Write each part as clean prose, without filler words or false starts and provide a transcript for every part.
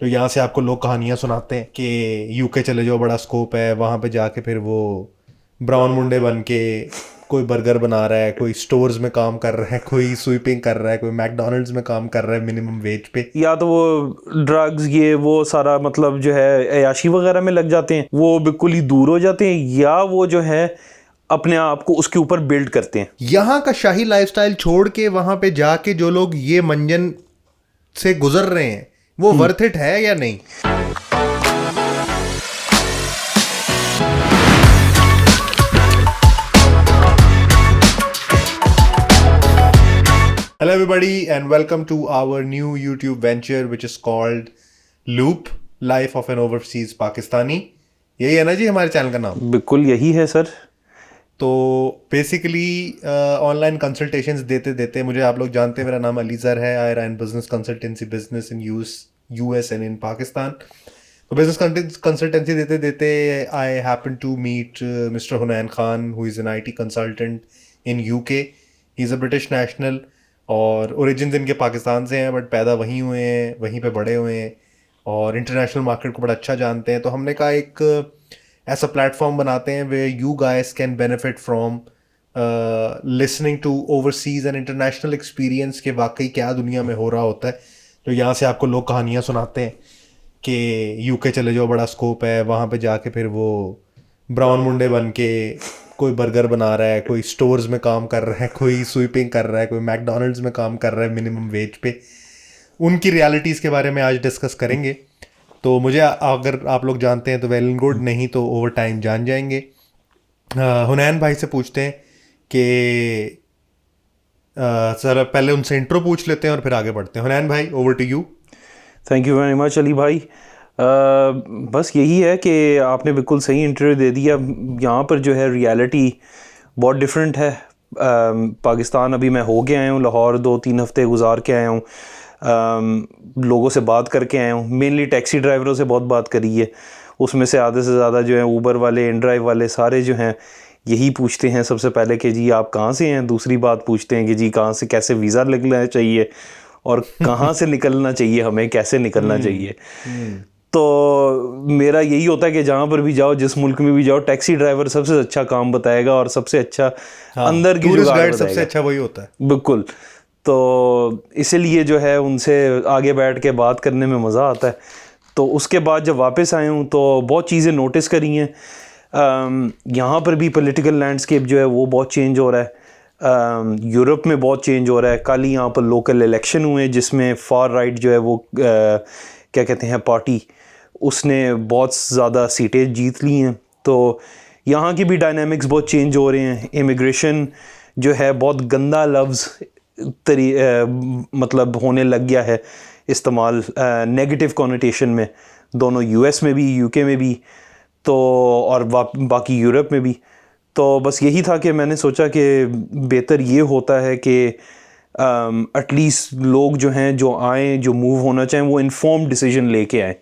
तो यहाँ से आपको लोग कहानियाँ सुनाते हैं कि यूके चले जाओ, बड़ा स्कोप है वहाँ पे जाके। फिर वो ब्राउन मुंडे बन के कोई बर्गर बना रहा है, कोई स्टोर्स में काम कर रहा है, कोई स्वीपिंग कर रहा है, कोई मैकडोनल्ड्स में काम कर रहा है मिनिमम वेज पे। या तो वो ड्रग्स ये वो सारा मतलब जो है अयाशी वगैरह में लग जाते हैं, वो बिल्कुल ही दूर हो जाते हैं, या वो जो है अपने आप को उसके ऊपर बिल्ड करते हैं। यहाँ का शाही लाइफस्टाइल छोड़ के वहाँ पे जाके जो लोग ये मंजन से गुजर रहे हैं, वो वर्थ इट है या नहीं? Hello everybody and welcome to our new YouTube venture which is called Loop Life of an Overseas Pakistani। यही है ना जी हमारे चैनल का नाम? बिल्कुल यही है सर। तो बेसिकली ऑनलाइन कंसल्टेशंस देते देते, मुझे आप लोग जानते हैं, मेरा नाम अलीज़र है। I run business consultancy business in US and in Pakistan. तो बिजनेस कंसल्टेंसी देते देते I happen to meet mister Hunain Khan, who is an IT consultant in UK. He is a British national और ओरिजिन इनके पाकिस्तान से हैं, बट पैदा वहीं हुए हैं, वहीं पे बड़े हुए हैं और इंटरनेशनल मार्केट को बड़ा अच्छा जानते हैं। तो हमने कहा एक ऐसा प्लेटफॉर्म बनाते हैं way you guys can benefit from listening to overseas and international experience के वाकई क्या दुनिया में हो रहा होता है। तो यहाँ से आपको लोग कहानियाँ सुनाते हैं कि यूके चले जाओ, बड़ा स्कोप है वहाँ पे जाके। फिर वो ब्राउन मुंडे बन के कोई बर्गर बना रहा है, कोई स्टोर्स में काम कर रहा है, कोई स्वीपिंग कर रहा है, कोई मैकडोनल्ड्स में काम कर रहा है मिनिमम वेज पे। उनकी रियलिटीज़ के बारे में आज डिस्कस करेंगे। तो मुझे अगर आप लोग जानते हैं तो वेल एंड गुड, नहीं तो ओवर टाइम जान जाएंगे। हुनैन भाई से पूछते हैं कि सर पहले उनसे इंट्रो पूछ लेते हैं और फिर आगे बढ़ते हैं। हुनैन भाई, over to you. Thank you very much Ali भाई। बस यही है कि आपने बिल्कुल सही इंटरव्यू दे दिया। यहाँ पर जो है रियलिटी बहुत डिफरेंट है। पाकिस्तान अभी मैं हो के आया हूँ, लाहौर 2-3 हफ्ते गुजार के आया हूँ। लोगों से बात करके आया हूँ, मेनली टैक्सी ड्राइवरों से बहुत बात करी है। उसमें से आधे से ज़्यादा जो है ऊबर वाले, इन ड्राइव वाले सारे जो हैं यही पूछते हैं सबसे पहले कि जी आप कहाँ से हैं। दूसरी बात पूछते हैं कि जी कहाँ से, कैसे वीज़ा लगना चाहिए और कहाँ से निकलना चाहिए, हमें कैसे निकलना चाहिए। तो मेरा यही होता है कि जहाँ पर भी जाओ, जिस मुल्क में भी जाओ, टैक्सी ड्राइवर सबसे अच्छा काम बताएगा और सबसे अच्छा अंदर की टूरिस्ट जुगाड़ गाइड बताएगा। सबसे अच्छा वही होता है। बिल्कुल। तो इसीलिए जो है उनसे आगे बैठ के बात करने में मज़ा आता है। तो उसके बाद जब वापस आए हूँ तो बहुत चीज़ें नोटिस करी हैं। यहाँ पर भी पॉलिटिकल लैंडस्केप जो है वो बहुत चेंज हो रहा है। यूरोप में बहुत चेंज हो रहा है। कल ही यहाँ पर लोकल इलेक्शन हुए जिसमें फार राइट जो है वो क्या कहते हैं पार्टी, उसने बहुत ज़्यादा सीटें जीत ली हैं। तो यहाँ की भी डायनामिक्स बहुत चेंज हो रहे हैं। इमिग्रेशन जो है बहुत गंदा लफ्ज़ मतलब होने लग गया है इस्तेमाल नेगेटिव कॉनोटेशन में, दोनों यूएस में भी, यूके में भी, तो और बाकी यूरोप में भी। तो बस यही था कि मैंने सोचा कि बेहतर ये होता है कि एटलीस्ट लोग जो हैं, जो आए, जो मूव होना चाहें, वो इन्फॉर्म्ड डिसीजन लेके आए।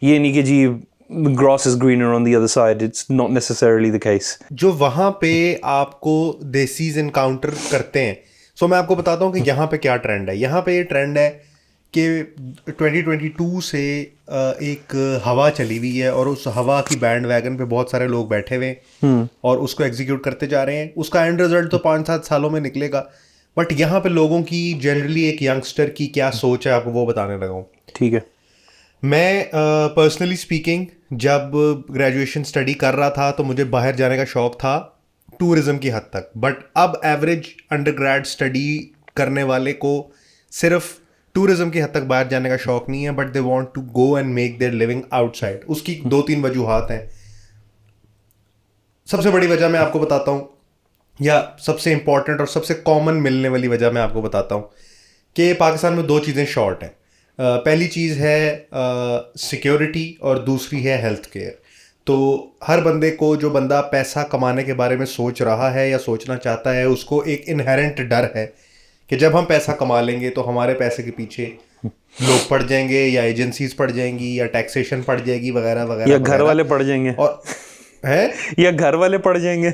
ये नहीं कि जी grass is greener on the other side, it's not necessarily the case. जो वहाँ पे आपको देसीज इनकाउंटर करते हैं, सो मैं आपको बताता हूँ कि यहाँ पे क्या ट्रेंड है। यहाँ पे ये ट्रेंड है कि 2022 से एक हवा चली हुई है और उस हवा की बैंड वैगन पे बहुत सारे लोग बैठे हुए हैं और उसको एग्जीक्यूट करते जा रहे हैं। उसका एंड रिजल्ट तो 5-7 सालों में निकलेगा, बट यहाँ पे लोगों की जनरली, एक यंगस्टर की क्या सोच है, आपको वो बताने लगा हूँ। ठीक है। मैं पर्सनली स्पीकिंग जब ग्रेजुएशन स्टडी कर रहा था तो मुझे बाहर जाने का शौक था टूरिज्म की हद तक, बट अब एवरेज अंडरग्रेड स्टडी करने वाले को सिर्फ टूरिज्म की हद तक बाहर जाने का शौक नहीं है, but they want to go and make their living outside. उसकी 2-3 वजूहात हैं। सबसे बड़ी वजह मैं आपको बताता हूँ, या सबसे इंपॉर्टेंट और सबसे कॉमन मिलने वाली वजह मैं आपको बताता हूँ कि पाकिस्तान में 2 चीज़ें शॉर्ट हैं। पहली चीज़ है सिक्योरिटी और दूसरी है हेल्थ केयर। तो हर बंदे को, जो बंदा पैसा कमाने के बारे में सोच रहा है या सोचना चाहता है, उसको एक इनहेरेंट डर है कि जब हम पैसा कमा लेंगे तो हमारे पैसे के पीछे लोग पड़ जाएंगे, या एजेंसीज पड़ जाएंगी, या टैक्सेशन पड़ जाएगी, वगैरह वगैरह, या घर वाले पड़ जाएंगे, और है या घर वाले पड़ जाएंगे,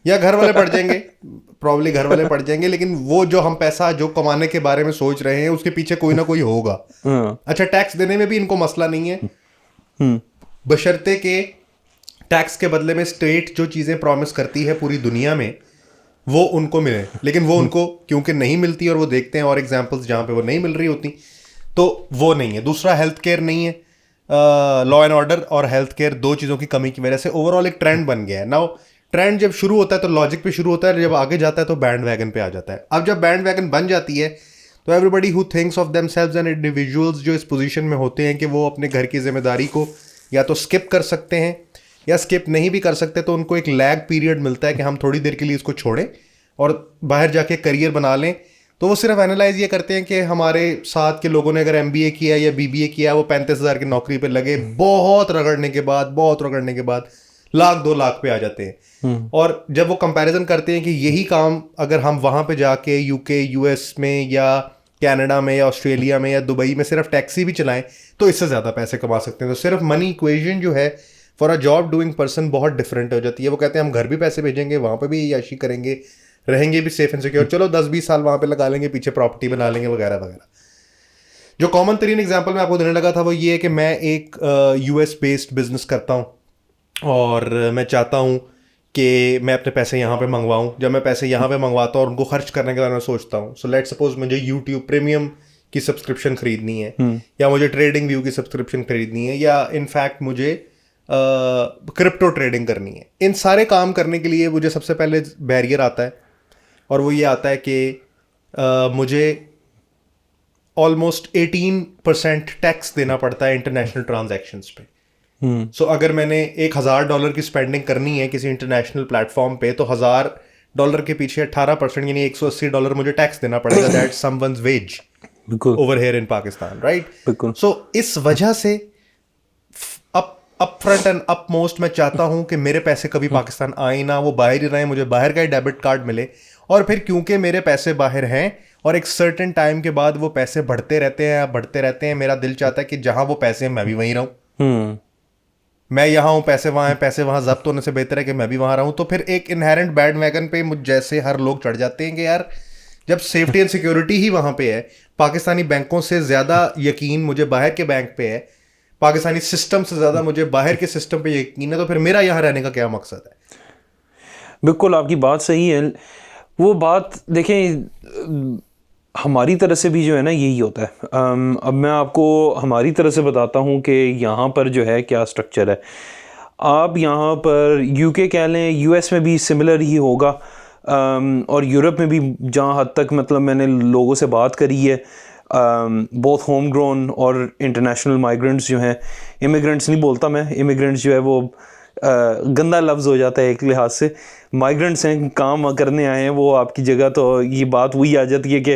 या घर वाले पड़ जाएंगे। प्रॉब्ली घर वाले पड़ जाएंगे, लेकिन वो जो हम पैसा जो कमाने के बारे में सोच रहे हैं उसके पीछे कोई ना कोई होगा। अच्छा, टैक्स देने में भी इनको मसला नहीं है, बशर्ते के टैक्स के बदले में स्टेट जो चीज़ें प्रॉमिस करती है पूरी दुनिया में वो उनको मिले, लेकिन वो उनको क्योंकि नहीं मिलती और वो देखते हैं और एग्जांपल्स जहाँ पे वो नहीं मिल रही होती, तो वो नहीं है। दूसरा, हेल्थ केयर नहीं है। लॉ एंड ऑर्डर और हेल्थ केयर, दो चीज़ों की कमी की वजह से ओवरऑल एक ट्रेंड बन गया है। नाउ ट्रेंड जब शुरू होता है तो लॉजिक पे शुरू होता है, जब आगे जाता है तो बैंड वैगन पे आ जाता है। अब जब बैंड वैगन बन जाती है तो everybody who thinks of themselves and individuals जो इस पोजीशन में होते हैं कि वो अपने घर की जिम्मेदारी को या तो स्किप कर सकते हैं या स्किप नहीं भी कर सकते, तो उनको एक लैग पीरियड मिलता है कि हम थोड़ी देर के लिए इसको छोड़ें और बाहर जाके करियर बना लें। तो वो सिर्फ एनालाइज ये करते हैं कि हमारे साथ के लोगों ने अगर MBA किया या BBA किया, वो 35,000 की नौकरी पे लगे, बहुत रगड़ने के बाद लाख 2 लाख पे आ जाते हैं। और जब वो कंपैरिजन करते हैं कि यही काम अगर हम वहाँ पे जाके UK US में या कनाडा में या ऑस्ट्रेलिया में या दुबई में सिर्फ टैक्सी भी चलाएं तो इससे ज़्यादा पैसे कमा सकते हैं। तो सिर्फ मनी इक्वेशन जो है for a job doing person बहुत डिफरेंट हो जाती है। वो कहते हैं हम घर भी पैसे भेजेंगे, वहाँ पे भी याशी करेंगे, रहेंगे भी सेफ एंड सिक्योर, चलो 10-20 साल वहाँ पे लगा लेंगे, पीछे प्रॉपर्टी बना लेंगे वगैरह वगैरह। जो कॉमन तरीन एग्जांपल मैं आपको देने लगा था वो ये है कि मैं एक US बेस्ड बिजनेस करता हूँ और मैं चाहता हूँ कि मैं अपने पैसे यहाँ पे मंगवाऊँ। जब मैं पैसे यहाँ पे मंगवाता हूँ और उनको खर्च करने के बारे में सोचता हूँ, सो लेट्स सपोज मुझे YouTube प्रीमियम की सब्सक्रिप्शन खरीदनी है या मुझे ट्रेडिंग व्यू की सब्सक्रिप्शन खरीदनी है या इनफैक्ट मुझे क्रिप्टो ट्रेडिंग करनी है। इन सारे काम करने के लिए मुझे सबसे पहले बैरियर आता है और वो ये आता है कि मुझे ऑलमोस्ट 18% टैक्स देना पड़ता है इंटरनेशनल ट्रांजैक्शंस पे। सो अगर मैंने $1,000 की स्पेंडिंग करनी है किसी इंटरनेशनल प्लेटफॉर्म पे तो $1,000 के पीछे 18% यानी $180 मुझे टैक्स देना पड़ेगा। That someone's wage over here in Pakistan, right? So इस वजह से up front and up most मैं चाहता हूं कि मेरे पैसे कभी पाकिस्तान आए ना, वो बाहर ही रहें, मुझे बाहर का ही डेबिट कार्ड मिले। और फिर क्योंकि मेरे पैसे बाहर हैं और एक सर्टेन टाइम के बाद वो पैसे बढ़ते रहते हैं, मेरा दिल चाहता है कि जहां वो पैसे हैं मैं भी वहीं रहूं। मैं यहाँ हूँ, पैसे वहाँ हैं, पैसे वहाँ जब्त होने से बेहतर है कि मैं भी वहाँ रहूँ। तो फिर एक इनहेरेंट बैंड वैगन पे मुझ जैसे हर लोग चढ़ जाते हैं कि यार जब सेफ्टी एंड सिक्योरिटी ही वहाँ पे है, पाकिस्तानी बैंकों से ज़्यादा यकीन मुझे बाहर के बैंक पे है, पाकिस्तानी सिस्टम से ज़्यादा मुझे बाहर के सिस्टम पे यकीन है, तो फिर मेरा यहाँ रहने का क्या मकसद है? बिल्कुल आपकी बात सही है। वो बात देखें, हमारी तरह से भी जो है ना यही होता है। अब मैं आपको हमारी तरह से बताता हूँ कि यहाँ पर जो है क्या स्ट्रक्चर है। आप यहाँ पर UK कह लें, US में भी सिमिलर ही होगा और यूरोप में भी जहाँ हद तक मतलब मैंने लोगों से बात करी है, बोथ होम ग्रोन और इंटरनेशनल माइग्रेंट्स जो हैं, इमिग्रेंट्स नहीं बोलता मैं, इमिग्रेंट्स जो है वो गंदा लफ्ज़ हो जाता है एक लिहाज से। माइग्रेंट्स हैं, काम करने आए हैं वो आपकी जगह, तो ये बात वही आ जाती है कि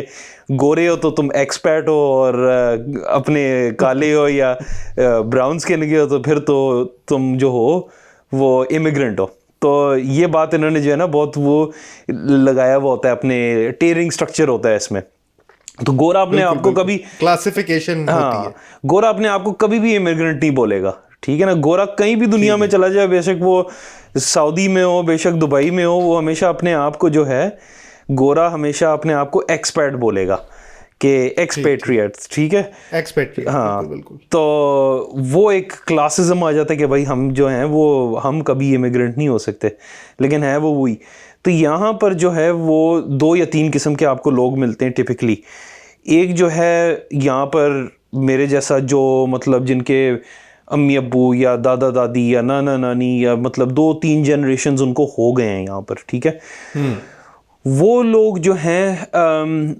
गोरे हो तो तुम एक्सपैट हो और अपने काले हो या ब्राउन स्किन के हो तो फिर तो तुम जो हो वो इमिग्रेंट हो। तो ये बात इन्होंने जो है ना बहुत वो लगाया हुआ होता है, अपने टेयरिंग स्ट्रक्चर होता है इसमें। तो गोरा अपने आपको कभी क्लासिफिकेशन होती है, गोरा अपने आपको कभी भी इमिग्रेंट नहीं बोलेगा, ठीक है ना। गोरा कहीं भी दुनिया में चला जाए, बेशक वो सऊदी में हो, बेशक दुबई में हो, वो हमेशा अपने आप को जो है गोरा हमेशा अपने आप को एक्सपैट बोलेगा कि एक्सपेट्रिएट्स, ठीक है, एक्सपेट्रिएट, हाँ बिल्कुल। तो वो एक क्लासिज्म आ जाता है कि भाई हम जो हैं वो हम कभी इमिग्रेंट नहीं हो सकते, लेकिन है वो वही। तो यहाँ पर जो है वो 2 या 3 किस्म के आपको लोग मिलते हैं टिपिकली। एक जो है यहाँ पर मेरे जैसा जो मतलब जिनके अम्मी अब्बू या दादा दादी या नाना नानी या मतलब 2-3 जनरेशन्स उनको हो गए हैं यहाँ पर, ठीक है। वो लोग जो हैं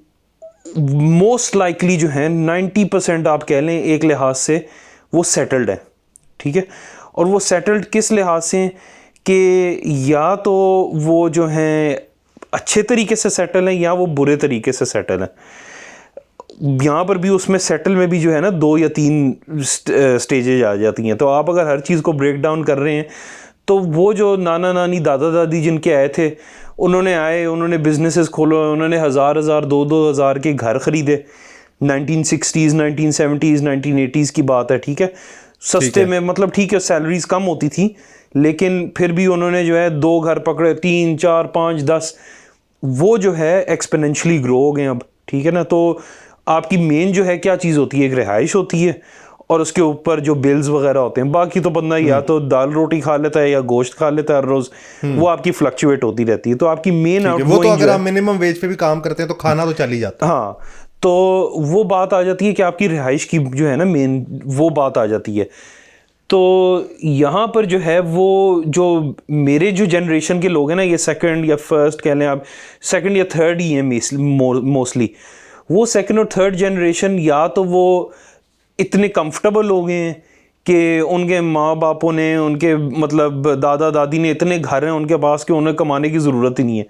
मोस्ट लाइकली जो हैं 90% आप कह लें एक लिहाज से वो सेटल्ड है, ठीक है। और वो सेटल्ड किस लिहाज से कि या तो वो जो हैं अच्छे तरीके से सेटल हैं या वो बुरे तरीके से सेटल हैं। यहाँ पर भी उसमें सेटल में भी जो है ना 2 या 3 स्टेजेज आ जाती हैं। तो आप अगर हर चीज़ को ब्रेक डाउन कर रहे हैं तो वो जो नाना नानी दादा दादी जिनके आए थे, उन्होंने बिजनेसेस खोलो, उन्होंने 1,000 2,000 के घर खरीदे। 1960s 1970s 1980s की बात है, ठीक है। सस्ते में, मतलब ठीक है सैलरीज कम होती थी लेकिन फिर भी उन्होंने जो है 2 घर पकड़े, 3 4 5 10, वो जो है एक्सपोनेंशियली ग्रो हो गए अब, ठीक है ना। तो आपकी मेन जो है क्या चीज़ होती है, एक रिहाइश होती है और उसके ऊपर जो बिल्स वगैरह होते हैं, बाकी तो बंदा या तो दाल रोटी खा लेता है या गोश्त खा लेता है हर रोज, वो आपकी फ्लक्चुएट होती रहती है। तो आपकी मेन वो तो अगर आप मिनिमम वेज पे भी काम करते हैं तो खाना तो चल ही जाता है। हाँ, तो वो बात आ जाती है कि आपकी रिहाइश की जो है ना मेन, वो बात आ जाती है। तो यहाँ पर जो है वो जो मेरे जो जनरेशन के लोग हैं ना, ये सेकंड या फर्स्ट कह लें आप, सेकंड या थर्ड ही हैं मोस्टली। वो सेकंड और थर्ड जनरेशन या तो वो इतने कंफर्टेबल हो गए हैं कि उनके माँ बापों ने, उनके मतलब दादा दादी ने इतने घर हैं उनके पास कि उन्हें कमाने की ज़रूरत ही नहीं है।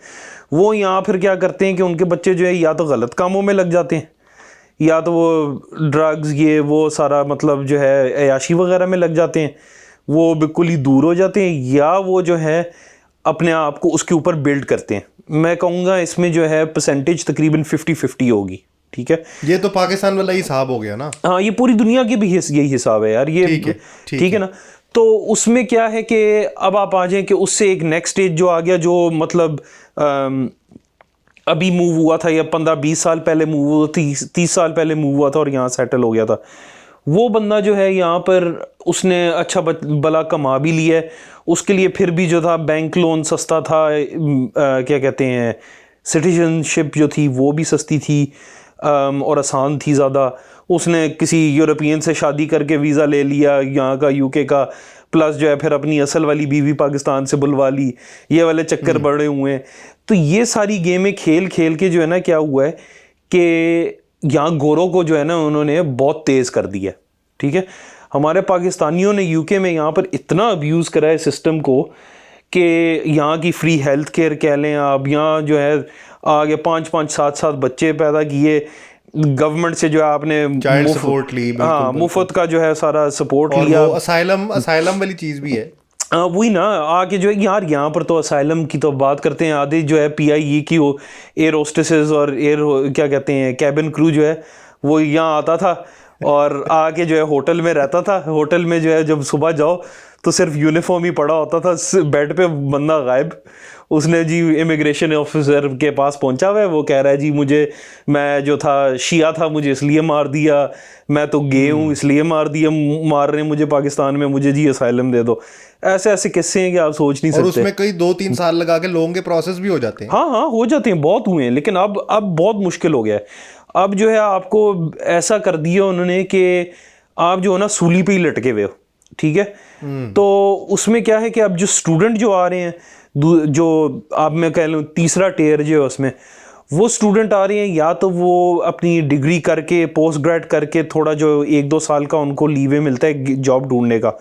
वो यहाँ फिर क्या करते हैं कि उनके बच्चे जो है या तो गलत कामों में लग जाते हैं, या तो वो ड्रग्स ये वो सारा मतलब जो है अयाशी वगैरह में लग जाते हैं, वो बिल्कुल ही दूर हो जाते हैं, या वो जो है अपने आप को उसके ऊपर बिल्ड करते हैं। मैं कहूँगा इसमें जो है परसेंटेज तकरीबन 50-50 होगी, ठीक है। ये तो पाकिस्तान वाला ही हिसाब हो गया ना। हाँ, ये पूरी दुनिया के भी यही हिसाब है यार, ये ठीक है ना। तो उसमें क्या है कि अब आप आ जाएं कि उससे एक नेक्स्ट स्टेज जो आ गया, जो मतलब अभी मूव हुआ था, या 15-20 साल पहले मूव हुआ, 30 साल पहले मूव हुआ था और यहाँ सेटल हो गया था। वो बंदा जो है यहाँ पर उसने अच्छा भला कमा भी लिया है, उसके लिए फिर भी जो था बैंक लोन सस्ता था, क्या कहते हैं, सिटीजनशिप जो थी वो भी सस्ती थी और आसान थी ज़्यादा। उसने किसी यूरोपियन से शादी करके वीज़ा ले लिया यहाँ का, यूके का, प्लस जो है फिर अपनी असल वाली बीवी पाकिस्तान से बुलवा ली, ये वाले चक्कर बड़े हुए हैं। तो ये सारी गेमें खेल खेल के जो है ना क्या हुआ है कि यहाँ गोरों को जो है ना उन्होंने बहुत तेज़ कर दिया, ठीक है। हमारे पाकिस्तानियों ने यूके में यहाँ पर इतना अब्यूज़ करा है सिस्टम को कि यहाँ की फ्री हेल्थ केयर कह लें आप, यहाँ जो है आगे 5-5, 7-7 बच्चे पैदा किए, गवर्नमेंट से जो है आपने चाइल्ड सपोर्ट ली, हाँ मुफ्त का जो है सारा सपोर्ट लिया। असाइलम वाली चीज़ भी है। वही ना, आके जो है यार यहाँ पर तो असाइलम की तो बात करते हैं, आधे जो है PIE की वो एयर होस्टेसेस और एयर क्या कहते हैं कैबिन क्रू जो है वो यहाँ आता था और आके जो है होटल में रहता था। होटल में जो है जब सुबह जाओ तो सिर्फ यूनिफॉर्म ही पड़ा होता था, बेड पे बंदा गायब। उसने जी इमिग्रेशन ऑफिसर के पास पहुंचा हुआ है, वो कह रहा है जी मुझे, मैं जो था शिया था मुझे इसलिए मार दिया, मैं तो गे हूँ इसलिए मार दिया, मार रहे हैं मुझे पाकिस्तान में, मुझे जी असाइलम दे दो। ऐसे ऐसे किस्से हैं कि आप सोच नहीं सकते। और उसमें कई 2-3 साल लगा के लोगों के प्रोसेस भी हो जाते हैं। हाँ हाँ हो जाते हैं, बहुत हुए हैं, लेकिन अब बहुत मुश्किल हो गया है। अब जो है आपको ऐसा कर दिया उन्होंने कि आप जो है ना सूली पे ही लटके हुए हो, ठीक है। तो उसमें क्या है कि अब जो स्टूडेंट जो आ रहे हैं, जो आप मैं कह लूँ तीसरा टेयर जो है उसमें, वो स्टूडेंट आ रहे हैं या तो वो अपनी डिग्री करके पोस्ट ग्रेड करके थोड़ा जो 1-2 साल का उनको लीवे मिलता है जॉब ढूंढने का,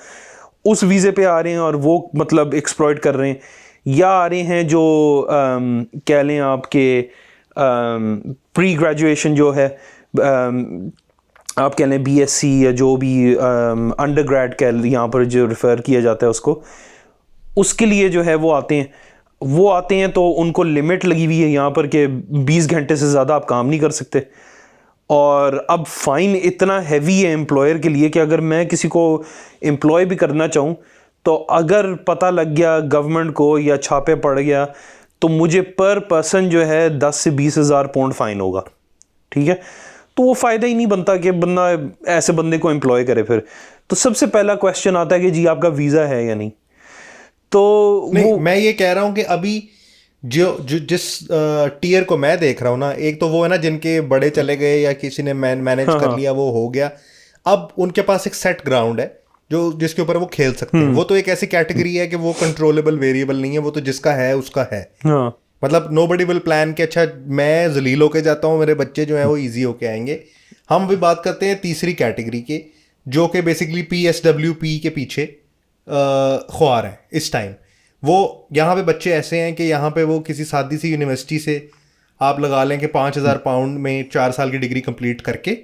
उस वीज़े पे आ रहे हैं और वो मतलब एक्सप्लॉइट कर रहे हैं, या आ रहे हैं जो कह लें आपके प्री ग्रेजुएशन जो है, आप कह लें BSc या जो भी अंडर ग्रेड कह यहाँ पर जो रेफ़र किया जाता है उसको, उसके लिए जो है वो आते हैं। तो उनको लिमिट लगी हुई है यहाँ पर कि 20 घंटे से ज़्यादा आप काम नहीं कर सकते। और अब फ़ाइन इतना हैवी है एम्प्लॉयर के लिए कि अगर मैं किसी को एम्प्लॉय भी करना चाहूँ तो अगर पता लग गया गवर्नमेंट को या छापे पड़ गया तो मुझे पर पर्सन जो है 10 से 20 हज़ार पाउंड फ़ाइन होगा, ठीक है। तो वो फ़ायदा ही नहीं बनता कि बंदा ऐसे बंदे को एम्प्लॉय करे। फिर तो सबसे पहला क्वेश्चन आता है कि जी आपका वीज़ा है या नहीं। तो नहीं, मैं ये कह रहा हूँ कि अभी जिस टीयर को मैं देख रहा हूँ ना, एक तो वो है ना जिनके बड़े चले गए या किसी ने मैनेज कर लिया, वो हो गया। अब उनके पास एक सेट ग्राउंड है जो जिसके ऊपर वो खेल सकते हैं। वो तो एक ऐसी कैटेगरी है कि वो कंट्रोलेबल वेरिएबल नहीं है, वो तो जिसका है उसका है। मतलब नोबडी विल प्लान कि अच्छा मैं जलील होके जाता हूँ, मेरे बच्चे जो हैं वो ईजी होके आएंगे। हम भी बात करते हैं तीसरी कैटेगरी के, जो कि बेसिकली PSWP के पीछे ख्वार है इस टाइम। वो यहाँ पे बच्चे ऐसे हैं कि यहाँ पे वो किसी सादी सी यूनिवर्सिटी से आप लगा लें कि 5,000 पाउंड में 4 साल की डिग्री कंप्लीट करके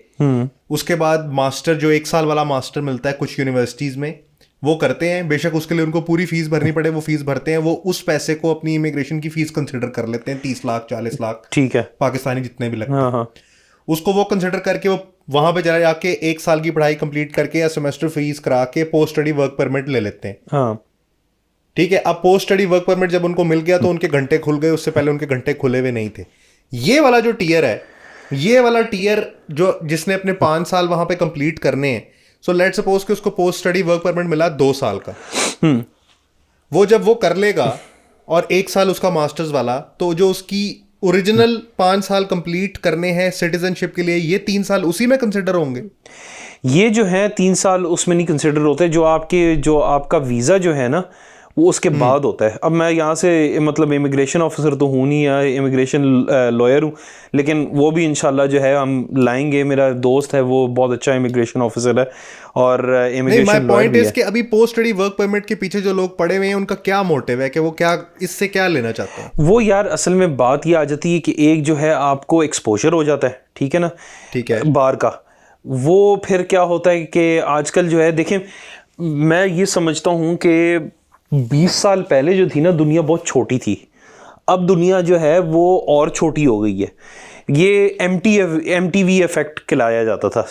उसके बाद मास्टर जो 1 साल वाला मास्टर मिलता है कुछ यूनिवर्सिटीज़ में, वो करते हैं। बेशक उसके लिए उनको पूरी फीस भरनी पड़े, वो फीस भरते हैं। वो उस पैसे को अपनी इमिग्रेशन की फीस कंसिडर कर लेते हैं, 30 लाख 40 लाख, ठीक है, पाकिस्तानी जितने भी लगते हैं। उसको वो कंसिडर करके वो वहाँ पे चला जाके 1 साल की पढ़ाई कंप्लीट करके या सेमेस्टर फीस करा के पोस्ट स्टडी वर्क परमिट ले लेते हैं। ठीक है, अब पोस्ट स्टडी वर्क परमिट जब उनको मिल गया तो उनके घंटे खुल गए, उससे पहले उनके घंटे खुले हुए नहीं थे। ये वाला जो टीयर है, ये वाला टीयर जो जिसने अपने 5 साल वहां पे कंप्लीट करने हैं, सो लेट सपोज कि उसको पोस्ट स्टडी वर्क परमिट मिला 2 साल का, वो जब वो कर लेगा और 1 साल उसका मास्टर्स वाला, तो जो उसकी ओरिजिनल 5 साल कंप्लीट करने हैं सिटीजनशिप के लिए, ये 3 साल उसी में कंसिडर होंगे। ये जो है 3 साल उसमें नहीं कंसिडर होते, जो आपका वीज़ा जो है ना वो उसके बाद होता है। अब मैं यहाँ से मतलब इमिग्रेशन ऑफिसर तो हूँ नहीं या इमिग्रेशन लॉयर हूँ, लेकिन वो भी इंशाल्लाह जो है हम लाएंगे। मेरा दोस्त है वो बहुत अच्छा इमिग्रेशन ऑफिसर है और इमिग्रेशन पॉइंट इज कि अभी पोस्ट स्टडी वर्क परमिट के पीछे जो लोग पड़े हुए हैं उनका क्या मोटिव है, कि वो क्या इससे क्या लेना चाहते हैं? वो यार असल में बात ये आ जाती है कि एक जो है आपको एक्सपोजर हो जाता है, ठीक है ना, ठीक है, बार का। वो फिर क्या होता है कि आजकल जो है देखें, मैं ये समझता हूँ कि 20 साल पहले जो थी ना दुनिया बहुत छोटी थी, अब दुनिया जो है वो और छोटी हो गई है। ये MTV इफेक्ट खिलाया जाता था,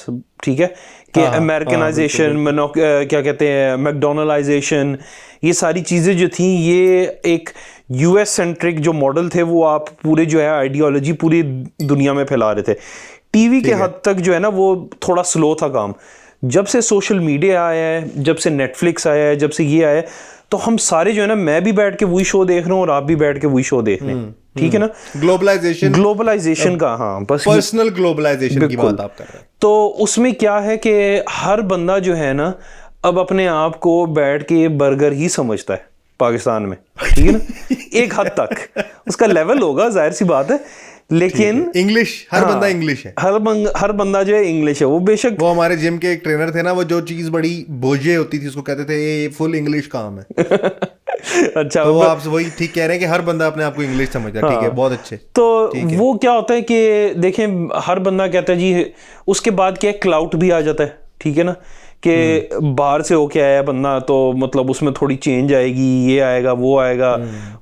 ठीक है, कि अमेरिकनाइजेशन, क्या कहते हैं, मैकडोनलाइजेशन, ये सारी चीज़ें जो थी, ये एक US सेंट्रिक जो मॉडल थे वो आप पूरे जो है आइडियोलॉजी पूरी दुनिया में फैला रहे थे। टीवी के हद तक जो है ना वो थोड़ा स्लो था काम। जब से सोशल मीडिया आया है, जब से नेटफ्लिक्स आया है, जब से ये आया है, तो हम सारे जो है ना, मैं भी बैठ के वही शो देख रहा हूँ और आप भी बैठ के वही शो देख रहे हैं, ठीक है ना। ग्लोबलाइजेशन का, हाँ, बस पर्सनल ग्लोबलाइजेशन की बात आप कर रहे हैं। तो उसमें क्या है कि हर बंदा जो है ना अब अपने आप को बैठ के बर्गर ही समझता है पाकिस्तान में, ठीक है ना। एक हद तक उसका लेवल होगा, जाहिर सी बात है, लेकिन इंग्लिश, हर बंदा इंग्लिश है, हर बंदा जो है इंग्लिश है। वो बेशक, वो हमारे जिम के एक ट्रेनर थे ना, वो जो चीज बड़ी बोझे होती थी उसको कहते थे ये फुल इंग्लिश काम है। अच्छा, तो वो आप वही ठीक कह रहे हैं कि हर बंदा अपने आप को इंग्लिश समझता है, ठीक है, बहुत अच्छे। तो वो क्या होता है कि देखें, हर बंदा कहता है जी, उसके बाद क्या क्लाउट भी आ जाता है, ठीक है ना, कि बाहर से होके आया बंदा तो मतलब उसमें थोड़ी चेंज आएगी, ये आएगा वो आएगा,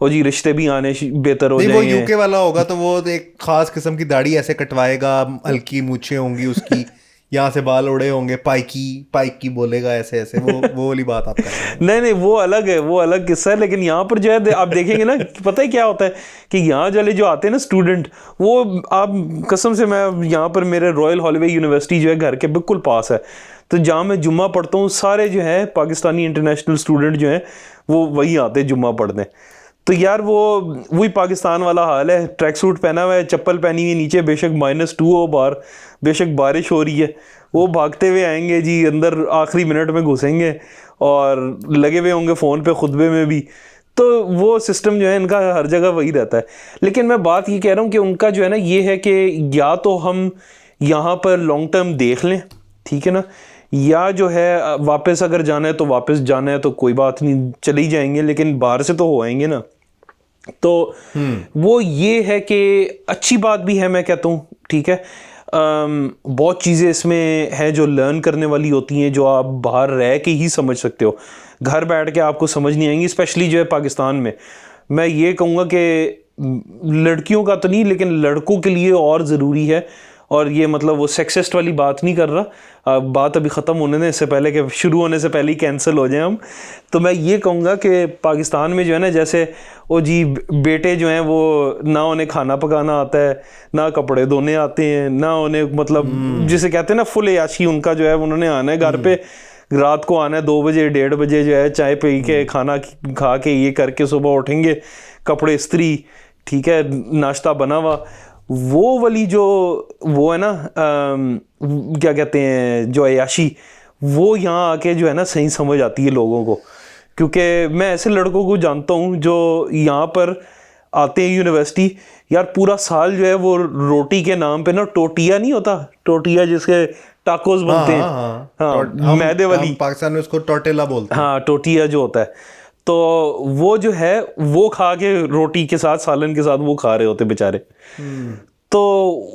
और जी रिश्ते भी आने बेहतर हो जाएंगे। वो यूके वाला होगा तो वो एक खास किस्म की दाढ़ी ऐसे कटवाएगा, हल्की मूछें होंगी उसकी, यहाँ से बाल उड़े होंगे, पाइकी बोलेगा ऐसे ऐसे, वो वाली बात आप कर रहे हैं। नहीं, वो अलग है, वो अलग किस्सा है। लेकिन यहाँ पर जो है आप देखेंगे ना, पता है क्या होता है कि यहाँ वाले जो आते हैं ना स्टूडेंट, वो आप कसम से, मैं यहाँ पर मेरे रॉयल हॉलीवे यूनिवर्सिटी जो है घर के बिल्कुल पास है, तो जहाँ मैं जुम्मा पढ़ता हूँ, सारे जो है पाकिस्तानी इंटरनेशनल स्टूडेंट जो हैं वो वही आते हैं जुम्मा पढ़ने। तो यार वो वही पाकिस्तान वाला हाल है, ट्रैक सूट पहना हुआ है, चप्पल पहनी हुई नीचे, बेशक -2 हो बाहर, बेशक बारिश हो रही है, वो भागते हुए आएंगे जी, अंदर आखिरी मिनट में घुसेंगे और लगे हुए होंगे फ़ोन पे खुतबे में भी। तो वो सिस्टम जो है इनका हर जगह वही रहता है। लेकिन मैं बात ये कह रहा हूँ कि उनका जो है ना ये है कि या तो हम यहाँ पर लॉन्ग टर्म देख लें, ठीक है ना, या जो है वापस अगर जाना है तो वापस जाना है तो कोई बात नहीं, चले ही जाएंगे, लेकिन बाहर से तो हो आएंगे ना। तो वो ये है कि अच्छी बात भी है, मैं कहता हूँ, ठीक है। बहुत चीज़ें इसमें हैं जो लर्न करने वाली होती हैं, जो आप बाहर रह के ही समझ सकते हो, घर बैठ के आपको समझ नहीं आएंगी, स्पेशली जो है पाकिस्तान में। मैं ये कहूँगा कि लड़कियों का तो नहीं, लेकिन लड़कों के लिए और ज़रूरी है। और ये मतलब वो सेक्सिस्ट वाली बात नहीं कर रहा, बात अभी ख़त्म होने दें, इससे पहले कि शुरू होने से पहले ही कैंसिल हो जाए हम। तो मैं ये कहूँगा कि पाकिस्तान में जो है ना, जैसे वो जी बेटे जो हैं वो ना उन्हें खाना पकाना आता है, ना कपड़े धोने आते हैं, ना उन्हें मतलब जिसे कहते हैं ना फुल याशी उनका जो है, उन्होंने आना है घर पे, रात को आना है 2 बजे 1:30 बजे जो है, चाय पी के खाना खा के ये करके सुबह उठेंगे, कपड़े इस्त्री, ठीक है, नाश्ता बना हुआ। वो वाली जो वो है ना क्या कहते हैं, जो अयाशी, वो यहाँ आके जो है ना सही समझ आती है लोगों को। क्योंकि मैं ऐसे लड़कों को जानता हूँ जो यहाँ पर आते हैं यूनिवर्सिटी, यार पूरा साल जो है वो रोटी के नाम पे ना, टोटिया नहीं होता, टोटिया जिसके टाकोस बनते हैं, हाँ, मैदे वाली, पाकिस्तान में उसको टोटेला बोलते हैं, हाँ, टोटिया जो होता है, तो वो जो है वो खा के रोटी के साथ, सालन के साथ वो खा रहे होते बेचारे। तो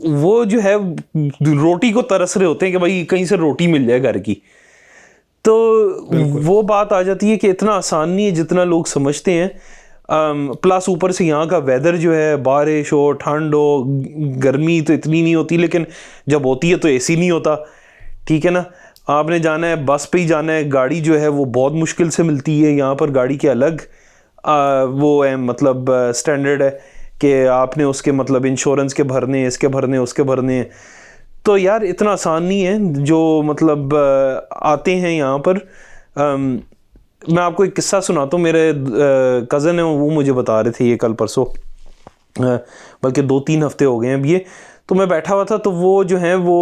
वो जो है रोटी को तरस रहे होते हैं कि भाई कहीं से रोटी मिल जाए घर की। तो वो बात आ जाती है कि इतना आसान नहीं है जितना लोग समझते हैं। प्लस ऊपर से यहाँ का वेदर जो है, बारिश हो, ठंड हो, गर्मी तो इतनी नहीं होती, लेकिन जब होती है तो एसी नहीं होता, ठीक है ना। आपने जाना है बस पे ही जाना है, गाड़ी जो है वो बहुत मुश्किल से मिलती है यहाँ पर, गाड़ी के अलग वो है, मतलब स्टैंडर्ड है कि आपने उसके मतलब इंश्योरेंस के भरने, इसके भरने, उसके भरने। तो यार इतना आसान नहीं है। जो मतलब आते हैं यहाँ पर, मैं आपको एक किस्सा सुनाता हूँ। मेरे कज़न है, वो मुझे बता रहे थे ये कल परसों, बल्कि 2-3 हफ्ते हो गए हैं अब ये। तो मैं बैठा हुआ था, तो वो जो है वो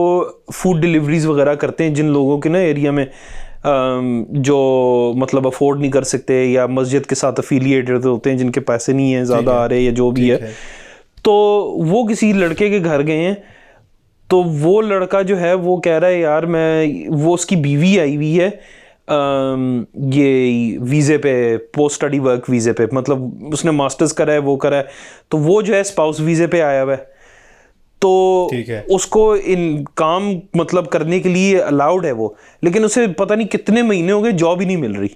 फूड डिलीवरीज वगैरह करते हैं जिन लोगों के ना एरिया में जो मतलब अफोर्ड नहीं कर सकते या मस्जिद के साथ अफिलिएटेड होते हैं, जिनके पैसे नहीं हैं ज़्यादा आ रहे या जो भी है। तो वो किसी लड़के के घर गए हैं, तो वो लड़का जो है वो कह रहा है यार वो उसकी बीवी आई हुई है ये वीज़े पे, पोस्ट स्टडी वर्क वीज़े पे, मतलब उसने मास्टर्स करा है, वो करा है, तो वो जो है स्पाउस वीज़े पे आया हुआ है। तो उसको इन काम मतलब करने के लिए अलाउड है वो, लेकिन उसे पता नहीं कितने महीने हो गए जॉब ही नहीं मिल रही।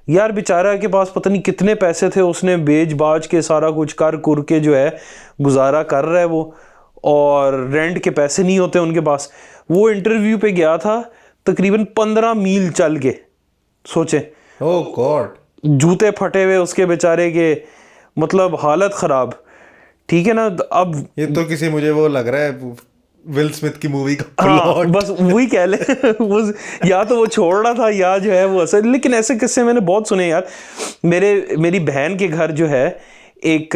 यार बेचारा के पास पता नहीं कितने पैसे थे, उसने बेच बाज के सारा कुछ कर कुर के जो है गुजारा कर रहा है वो, और रेंट के पैसे नहीं होते उनके पास। वो इंटरव्यू पे गया था तकरीबन 15 मील चल के, सोचे। ओह गॉड, जूते फटे हुए उसके बेचारे के, मतलब हालत खराब, ठीक है ना। अब ये तो किसी मुझे वो लग रहा है विल स्मिथ की मूवी का प्लॉट, बस वही कह ले वो या तो वो छोड़ रहा था या जो है वो असर। लेकिन ऐसे किस्से मैंने बहुत सुने यार। मेरी बहन के घर जो है एक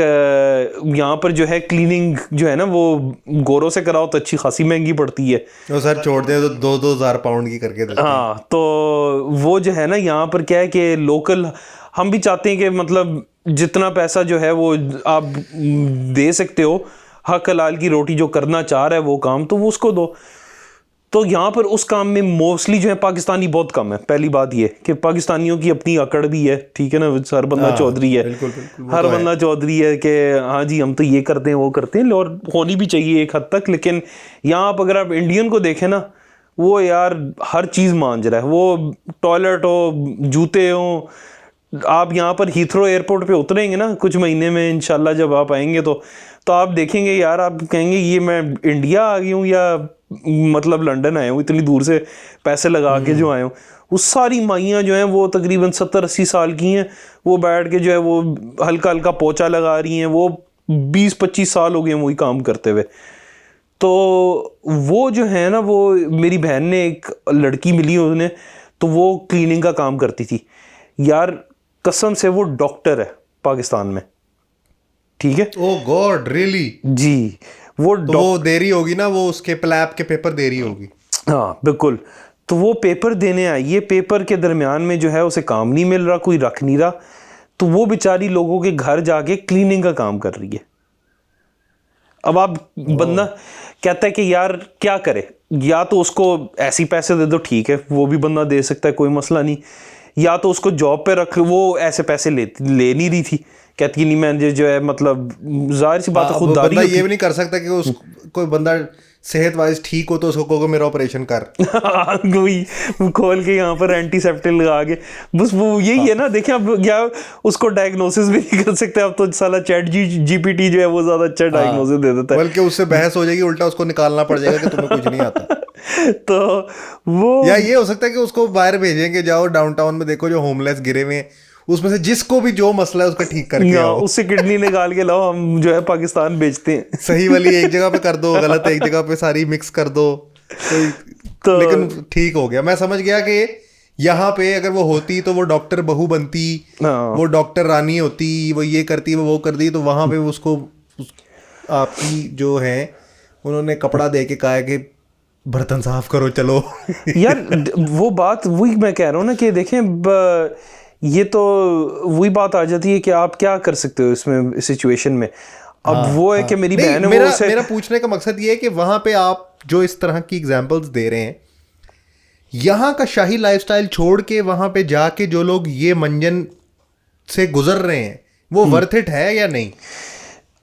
यहाँ पर जो है क्लीनिंग जो है ना वो गोरों से कराओ तो अच्छी खासी महंगी पड़ती है। तो सर छोड़ दे तो 2,000 पाउंड की करके देते हैं। हाँ, तो वो जो है ना यहाँ पर क्या है कि लोकल, हम भी चाहते हैं कि मतलब जितना पैसा जो है वो आप दे सकते हो, हक हलाल की रोटी जो करना चाह रहा है वो काम, तो वो उसको दो। तो यहाँ पर उस काम में मोस्टली जो है पाकिस्तानी बहुत कम है। पहली बात ये कि पाकिस्तानियों की अपनी अकड़ भी है, ठीक है ना। हर बंदा चौधरी है, बिल्कुल बिल्कुल, हर बंदा चौधरी है कि हाँ जी हम तो ये करते हैं वो करते हैं, और होनी भी चाहिए एक हद तक। लेकिन यहाँ पर अगर आप इंडियन को देखें ना, वो यार हर चीज़ मांझ रहा है। वो टॉयलेट हो, जूते हो। आप यहाँ पर हीथ्रो एयरपोर्ट पे उतरेंगे ना कुछ महीने में इंशाल्लाह, जब आप आएंगे तो आप देखेंगे यार, आप कहेंगे ये मैं इंडिया आ गई हूँ या मतलब लंदन आया हूँ, इतनी दूर से पैसे लगा के जो आया हूँ। वो सारी माइयाँ जो हैं वो तकरीबन 70-80 साल की हैं, वो बैठ के जो है वो हल्का हल्का पोछा लगा रही हैं। वो 20-25 साल हो गए वही काम करते हुए। तो वो जो है ना, वो मेरी बहन ने एक लड़की मिली उन्हें, तो वो क्लीनिंग का काम करती थी यार, कसम से वो डॉक्टर है पाकिस्तान में, ठीक है। ओह गॉड रियली? जी, वो तो वो दे रही होगी ना, वो उसके प्लैब के पेपर दे रही होगी। हाँ बिल्कुल। तो वो पेपर देने आई, ये पेपर के दरमियान में जो है उसे काम नहीं मिल रहा, कोई रख नहीं रहा, तो वो बेचारी लोगों के घर जाके क्लीनिंग का काम कर रही है। अब आप बंदा कहता है कि यार क्या करे, या तो उसको ऐसी पैसे दे दो, ठीक है वो भी बंदा दे सकता है, कोई मसला नहीं, या तो उसको जॉब पे रख। वो ऐसे पैसे ले नहीं रही थी, कहती नहीं मैं जो है मतलब जाहिर सी बात है खुददारी। बंदा ये भी नहीं कर सकता कि उस कोई बंदा सेहत वाइज ठीक हो तो उसको कहो मेरा ऑपरेशन कर। वही खोल के यहाँ पर एंटीसेप्टिक लगा के, बस वो यही है ना। देखिए अब क्या उसको डायग्नोसिस भी नहीं कर सकते, अब तो साला चैट जीपीटी जो है वो ज्यादा अच्छा डायग्नोसिस दे देता है, बल्कि उससे बहस हो जाएगी, उल्टा उसको निकालना पड़ जाएगा कि तुम्हें कुछ नहीं आता। तो वो या ये हो सकता है कि उसको बाहर भेजेंगे, जाओ डाउनटाउन में देखो जो होमलेस गिरे हुए हैं, उसमें से जिसको भी जो मसला है उसका ठीक करके आओ, उससे किडनी निकाल के लाओ, हम जो है पाकिस्तान बेचते हैं। सही वाली एक जगह पे कर दो, गलत एक जगह पे सारी मिक्स कर दो तो लेकिन ठीक हो गया। मैं समझ गया कि यहाँ पे अगर वो होती तो वो डॉक्टर बहू बनती, वो डॉक्टर रानी होती, वो ये करती वो करती, तो वहां पे उसको आपकी जो है उन्होंने कपड़ा दे के कहा है कि बर्तन साफ करो चलो। यार वो बात वही मैं कह रहा हूँ ना कि देखें ये तो वही बात आ जाती है कि आप क्या कर सकते हो इसमें सिचुएशन में। अब वो है कि मेरी बहन है, मेरा पूछने का मकसद ये है कि वहां पे आप जो इस तरह की एग्जांपल्स दे रहे हैं, यहाँ का शाही लाइफस्टाइल छोड़ के वहां पे जाके जो लोग ये मंजन से गुजर रहे हैं, वो वर्थ इट है या नहीं?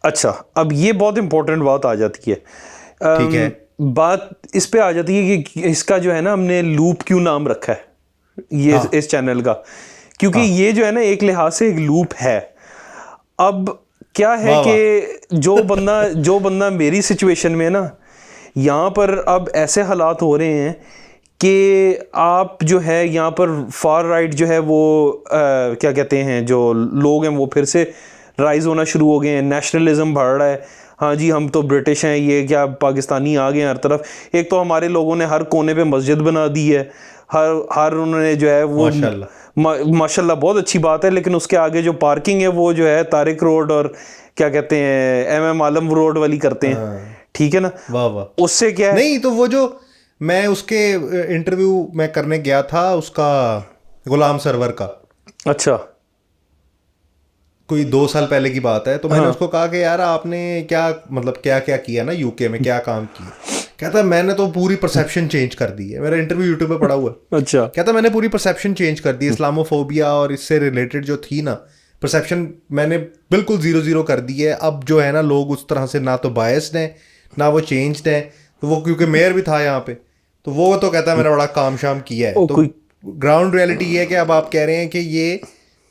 अच्छा, अब ये बहुत इंपॉर्टेंट बात आ जाती है। ठीक है, बात इस पे आ जाती है कि इसका जो है ना हमने लूप क्यों नाम रखा है ये इस चैनल का, क्योंकि ये जो है ना एक लिहाज से एक लूप है। अब क्या है कि जो बंदा मेरी सिचुएशन में ना, यहाँ पर अब ऐसे हालात हो रहे हैं कि आप जो है यहाँ पर फार राइट जो है वो क्या कहते हैं, जो लोग हैं वो फिर से राइज होना शुरू हो गए हैं, नेशनलिज्म बढ़ रहा है। हाँ जी, हम तो ब्रिटिश हैं, ये क्या पाकिस्तानी आ गए हैं हर तरफ। एक तो हमारे लोगों ने हर कोने पे मस्जिद बना दी है, हर उन्होंने जो है वो माशाल्लाह बहुत अच्छी बात है, लेकिन उसके आगे जो पार्किंग है वो जो है तारिक रोड और क्या कहते हैं MM आलम रोड वाली करते हैं। ठीक है ना, वाह वाह। उससे क्या है, नहीं तो वो जो मैं उसके इंटरव्यू मैं करने गया था उसका, गुलाम सरवर का, अच्छा कोई 2 साल पहले की बात है, तो मैंने उसको कहा कि यार आपने क्या मतलब क्या क्या किया ना यूके में, क्या काम किया। कहता मैंने तो पूरी परसेप्शन चेंज कर दी है। मेरा इंटरव्यू यूट्यूब पे पड़ा हुआ है। अच्छा, कहता मैंने पूरी परसेप्शन चेंज कर दी, इस्लामोफोबिया और इससे रिलेटेड जो थी ना परसेप्शन, मैंने बिल्कुल 0-0 कर दी है। अब जो है ना लोग उस तरह से ना तो बायस्ड हैं ना वो चेंज्ड हैं। तो वो क्योंकि मेयर भी था यहाँ पे, तो वो तो कहता है मैंने बड़ा काम शाम किया है। तो ग्राउंड रियलिटी ये है कि अब आप कह रहे हैं कि ये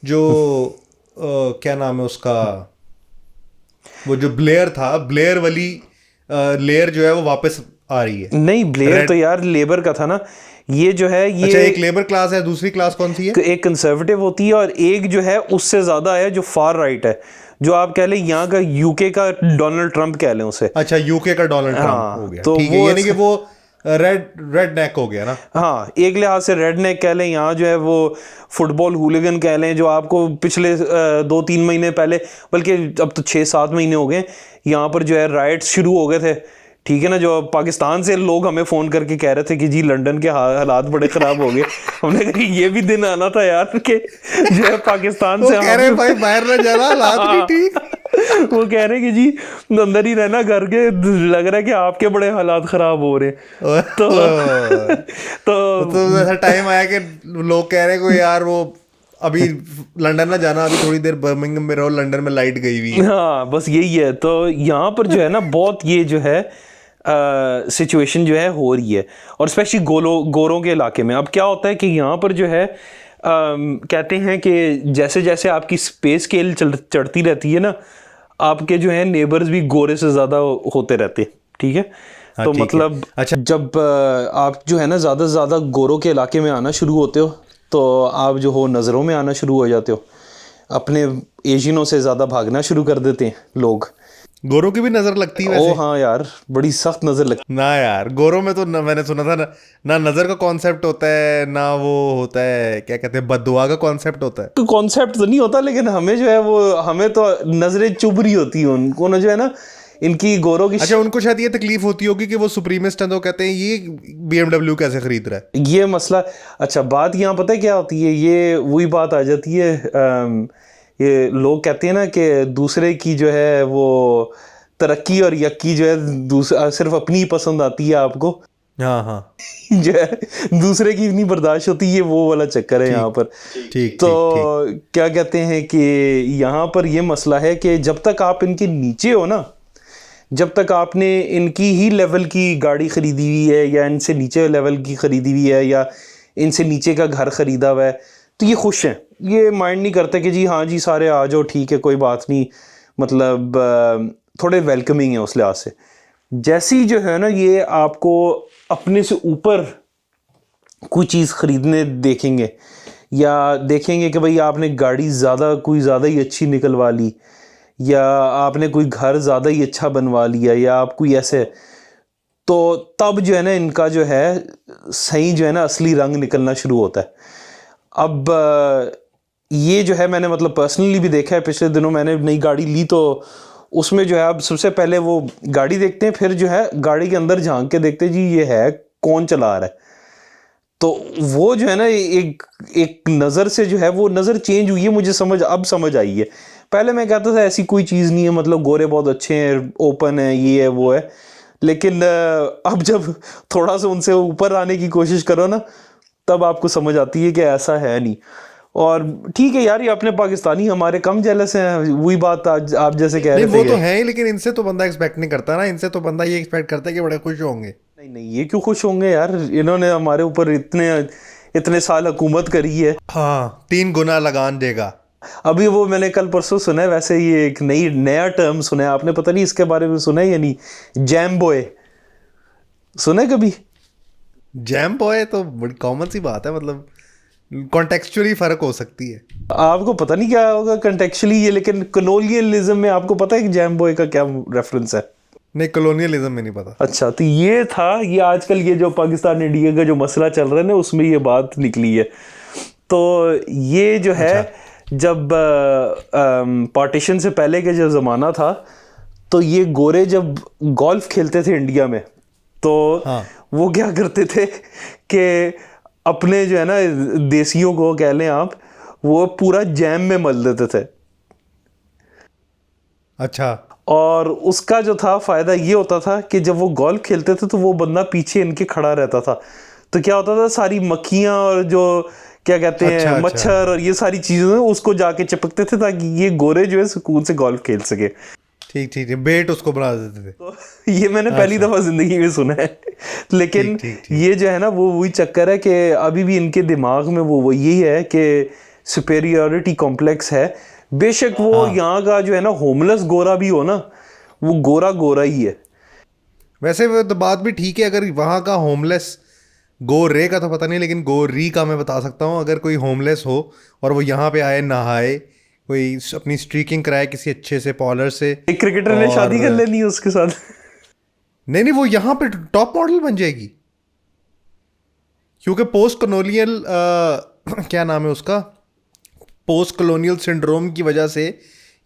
जो क्या नाम है उसका, वो जो ब्लेयर था, ब्लेयर वाली लेयर जो है वो वापस आ रही है। नहीं ब्लेयर तो यार लेबर का था ना, ये जो है ये अच्छा, एक लेबर क्लास है, दूसरी क्लास कौन सी है? एक कंजर्वेटिव होती है और एक जो है उससे ज्यादा है जो फार राइट है, जो आप कह लें यहाँ का यूके का डोनाल्ड ट्रंप कह लें उसे। अच्छा, यूके का डोनाल्ड ट्रंप हो गया, तो ठीक है, यानी कि वो रेड नेक हो गया ना। हाँ, एक लिहाज से रेड नेक कह लें, यहाँ जो है वो फुटबॉल हुलिगन कह लें, जो आपको पिछले 2-3 महीने पहले, बल्कि अब तो 6-7 महीने हो गए, यहाँ पर जो है राइट्स शुरू हो गए थे। ठीक है ना, जो पाकिस्तान से लोग हमें फ़ोन करके कह रहे थे कि जी लंदन के हालात बड़े ख़राब हो गए। हमने कहा ये भी दिन आना था यार कि जो है पाकिस्तान से कह रहे भाई बाहर ना जाना, हालात नहीं ठीक। वो कह रहे कि जी अंदर ही रहना घर के, लग रहा है कि आपके बड़े हालात ख़राब हो रहे हैं। तो ऐसा टाइम आया कि लोग कह रहे कोई यार वो अभी लंदन ना जाना, अभी थोड़ी देर बर्मिंघम में रहो, लंदन में लाइट गई हुई है। हाँ, बस यही है। तो यहाँ पर जो है ना बहुत ये जो है सिचुएशन जो है हो रही है, और स्पेशली गोरों के इलाके में। अब क्या होता है कि यहाँ पर जो है कहते हैं कि जैसे जैसे आपकी स्पेस स्केल चढ़ती रहती है ना, आपके जो है नेबर्स भी गोरे से ज़्यादा होते रहते हैं। ठीक है, तो मतलब अच्छा, जब आप जो है ना ज़्यादा से ज़्यादा गोरों के इलाके में आना शुरू होते हो तो आप जो हो नज़रों में आना शुरू हो जाते हो, अपने एशियनों से ज़्यादा भागना शुरू कर देते हैं लोग। गोरों की भी नजर लगती है वैसे? ओ हाँ यार, बड़ी सख्त नजर लगती ना यार, गोरों में तो मैंने सुना था ना नजर का कॉन्सेप्ट होता है, ना वो होता है क्या कहते हैं बद्दुआ का कॉन्सेप्ट होता है। तो कॉन्सेप्ट तो नहीं होता, लेकिन हमें जो है वो हमें तो नजरें चुभ रही होती हैं उनको ना, जो है ना इनकी गोरों की। अच्छा, उनको शायद ये तकलीफ होती होगी कि वो सुप्रीमिस्ट हैं, तो कहते हैं ये BMW कैसे खरीद रहा है, ये मसला। अच्छा, बात यहाँ पता है क्या होती है, ये वही बात आ जाती है। ये लोग कहते हैं ना कि दूसरे की जो है वो तरक्की और यक्की जो है सिर्फ अपनी ही पसंद आती है आपको। हाँ हाँ, जो है दूसरे की नहीं बर्दाश्त होती, ये वो वाला चक्कर है यहाँ पर। ठीक। तो क्या कहते हैं कि यहाँ पर ये मसला है कि जब तक आप इनके नीचे हो ना, जब तक आपने इनकी ही लेवल की गाड़ी खरीदी हुई है या इनसे नीचे लेवल की खरीदी हुई है या इनसे नीचे का घर खरीदा हुआ है, तो ये खुश हैं, ये माइंड नहीं करते कि जी हाँ जी सारे आ जाओ, ठीक है कोई बात नहीं, मतलब थोड़े वेलकमिंग है उस लिहाज से। जैसे ही जो है ना ये आपको अपने से ऊपर कोई चीज़ खरीदने देखेंगे या देखेंगे कि भाई आपने गाड़ी कोई ज़्यादा ही अच्छी निकलवा ली, या आपने कोई घर ज़्यादा ही अच्छा बनवा लिया, या आप कोई ऐसे, तो तब जो है ना इनका जो है सही जो है ना असली रंग निकलना शुरू होता है। अब ये जो है मैंने मतलब पर्सनली भी देखा है, पिछले दिनों मैंने नई गाड़ी ली तो उसमें जो है अब सबसे पहले वो गाड़ी देखते हैं, फिर जो है गाड़ी के अंदर झांक के देखते हैं जी ये है कौन चला रहा है। तो वो जो है ना एक नज़र से जो है वो नज़र चेंज हुई है, मुझे अब समझ आई है। पहले मैं कहता था ऐसी कोई चीज़ नहीं है, मतलब गोरे बहुत अच्छे हैं, ओपन है, ये है वो है, लेकिन अब जब थोड़ा सा उनसे ऊपर आने की कोशिश करो ना, तब आपको समझ आती है कि ऐसा है नहीं। और ठीक है यार, ये अपने पाकिस्तानी हमारे कम जेलस हैं, वही बात आज आप जैसे कह रहे थे। वो तो है ही, लेकिन इनसे तो बंदा एक्सपेक्ट नहीं करता ना, इनसे तो बंदा ये एक्सपेक्ट करता है कि बड़े खुश होंगे। नहीं, ये क्यों खुश होंगे यार, इन्होंने हमारे ऊपर इतने साल हुकूमत करी है। हाँ, 3 गुना लगान देगा। अभी वो मैंने कल परसों सुना है, वैसे ये एक नया टर्म सुना है आपने, पता नहीं इसके बारे में सुना है या नहीं, जैम बॉय, सुना है कभी? जैम बॉय तो बड़ी कॉमन सी बात है, मतलब कॉन्टेक्चुअली फर्क हो सकती है। आपको पता नहीं क्या होगा कंटेक्चुअली ये, लेकिन कलोनियलिज्म में आपको पता है कि जैम बॉय का क्या रेफरेंस है? नहीं, कॉलोनियलिज्म में नहीं पता। अच्छा, तो ये था, ये आजकल ये जो पाकिस्तान इंडिया का जो मसला चल रहा है ना, उसमें ये बात निकली है। तो ये जो है, जब पार्टीशन से पहले के जो ज़माना था, तो ये गोरे जब गोल्फ खेलते थे इंडिया में, तो वो क्या करते थे कि अपने जो है ना देसियों को कह लें आप, वो पूरा जैम में मल देते थे। अच्छा। और उसका जो था फायदा ये होता था कि जब वो गोल्फ खेलते थे तो वो बंदा पीछे इनके खड़ा रहता था, तो क्या होता था, सारी मक्खियां और जो क्या कहते हैं मच्छर और ये सारी चीजें उसको जाके चिपकते थे, ताकि ये गोरे जो है सुकून से गोल्फ खेल सके। ठीक ठीक, बेट उसको बना देते थे। तो ये मैंने पहली दफा जिंदगी में सुना है। लेकिन ये जो है ना, वो वही चक्कर है कि अभी भी इनके दिमाग में वो यही है कि सुपेरियोरिटी कॉम्प्लेक्स है। बेशक वो यहाँ का जो है ना होमलेस गोरा भी हो ना, वो गोरा गोरा ही है। वैसे वो तो बात भी ठीक है, अगर वहाँ का होमलेस, गोरे का तो पता नहीं, लेकिन गोरी का मैं बता सकता हूँ। अगर कोई होमलेस हो और वो यहाँ पे आए, नहाए, कोई अपनी स्ट्रीकिंग कराए किसी अच्छे से पॉलर से, एक क्रिकेटर ने शादी कर लेनी है उसके साथ। नहीं, वो यहाँ पे टॉप मॉडल बन जाएगी, क्योंकि पोस्ट कॉलोनियल क्या नाम है उसका, पोस्ट कॉलोनियल सिंड्रोम की वजह से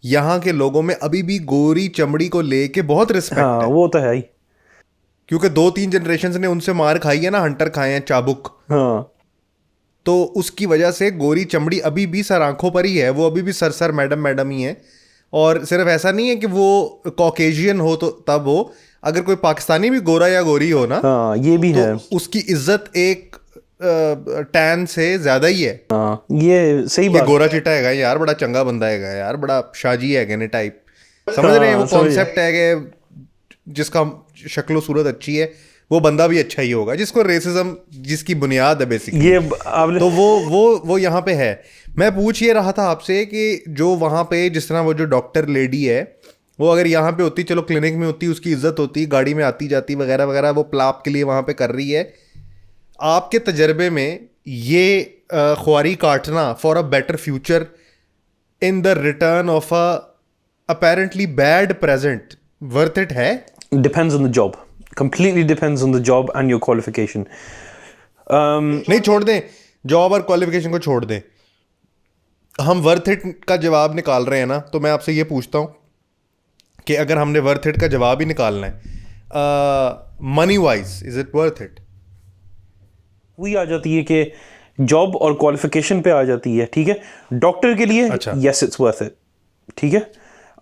यहाँ के लोगों में अभी भी गोरी चमड़ी को लेके बहुत रिस्पेक्ट है। वो तो है ही, क्योंकि 2-3 जनरेशन ने उनसे मार खाई है ना, हंटर खाए हैं, चाबुक। तो उसकी वजह से गोरी चमड़ी अभी भी सर आंखों पर ही है, वो अभी भी सर मैडम मैडम ही है। और सिर्फ ऐसा नहीं है कि वो कॉकेशियन हो तो तब हो, अगर कोई पाकिस्तानी भी गोरा या गोरी हो ना, ये भी तो है, उसकी इज्जत एक टैन से ज्यादा ही है। ये सही बात। ये गोरा चिट्टा है यार, बड़ा चंगा बंदा है यार, बड़ा शाजी है ने टाइप, समझ रहे हैं? वो कॉन्सेप्ट है कि जिसका शक्लो सूरत अच्छी है वो बंदा भी अच्छा ही होगा, जिसको रेसिज्म जिसकी बुनियाद है बेसिकली, ये तो वो यहाँ पे है। मैं पूछ ये रहा था आपसे कि जो वहाँ पे जिस तरह वो जो डॉक्टर लेडी है, वो अगर यहाँ पे होती, चलो क्लिनिक में होती, उसकी इज्जत होती, गाड़ी में आती जाती वगैरह वगैरह, वो प्लाप के लिए वहाँ पे कर रही है। आपके तजर्बे में ये ख्वारी काटना for a better future in the return of a apparently bad present worth it है? Depends on the job, completely depends on the job and your qualification. नहीं, छोड़ दें जॉब और क्वालिफिकेशन को, छोड़ दें, हम वर्थ इट का जवाब निकाल रहे हैं ना, तो मैं आपसे ये पूछता हूँ कि अगर हमने वर्थ इट का जवाब ही निकालना है, money wise is it worth it? वही आ जाती है कि जॉब और क्वालिफिकेशन पे आ जाती है। ठीक है, डॉक्टर के लिए यस इट्स वर्थ इट। ठीक है,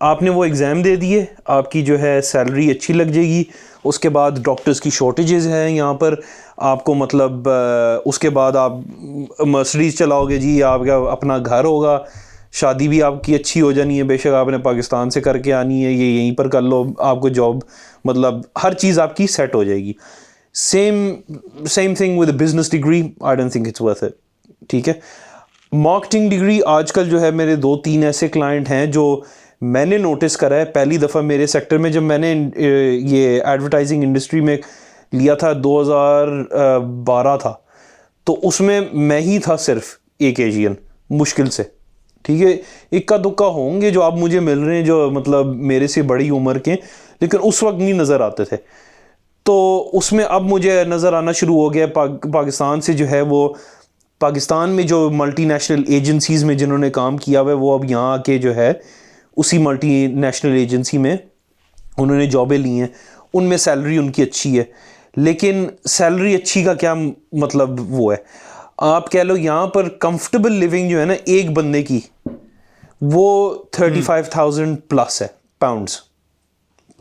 आपने वो एग्ज़ाम दे दिए, आपकी जो है सैलरी अच्छी लग जाएगी, उसके बाद डॉक्टर्स की शॉर्टेजेस हैं यहाँ पर, आपको मतलब उसके बाद आप मर्सिडीज़ चलाओगे जी, आपका अपना घर होगा, शादी भी आपकी अच्छी हो जानी है, बेशक आपने पाकिस्तान से करके आनी है, ये यहीं पर कर लो, आपको जॉब मतलब हर चीज़ आपकी सेट हो जाएगी। Same thing with business degree, I don't think it's worth it. ठीक है, मार्केटिंग डिग्री आजकल जो है, मेरे 2-3 ऐसे क्लाइंट हैं जो मैंने नोटिस करा है, पहली दफ़ा मेरे सेक्टर में जब मैंने ये एडवर्टाइजिंग इंडस्ट्री में लिया था 2012 था, तो उसमें मैं ही था सिर्फ एक एशियन, मुश्किल से। ठीक है, इक्का दुक्का होंगे जो आप मुझे मिल रहे हैं जो मतलब मेरे से बड़ी उम्र के, लेकिन उस वक्त नहीं नज़र आते थे। तो उसमें अब मुझे नज़र आना शुरू हो गया। पाकिस्तान से जो है, वो पाकिस्तान में जो मल्टीनेशनल एजेंसीज़ में जिन्होंने काम किया हुआ है, वो अब यहाँ आके जो है उसी मल्टीनेशनल एजेंसी में उन्होंने जॉबें ली हैं, उनमें सैलरी उनकी अच्छी है। लेकिन सैलरी अच्छी का क्या मतलब वो है, आप कह लो यहाँ पर कंफर्टेबल लिविंग जो है ना एक बंदे की, वो 35,000 प्लस है पाउंड्स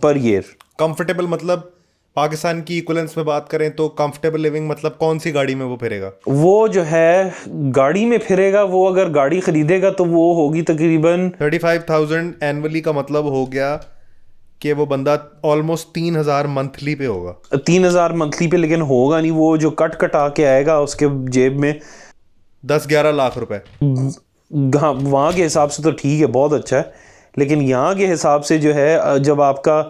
पर ईयर। कंफर्टेबल मतलब पाकिस्तान की इक्विवेलेंस में बात करें तो कंफर्टेबल लिविंग मतलब कौन सी गाड़ी में वो फिरेगा? वो जो है गाड़ी में फिरेगा, वो अगर गाड़ी खरीदेगा तो वो होगी तकरीबन 35,000 एनुअली का मतलब हो गया कि वो बंदा ऑलमोस्ट 3,000 मंथली पे होगा। 3,000 मंथली पे, लेकिन होगा नहीं, वो जो कट कटा के आएगा उसके जेब में 10-11 लाख रुपए। हाँ, वहाँ के हिसाब से तो ठीक है, बहुत अच्छा है, लेकिन यहाँ के हिसाब से जो है जब आपका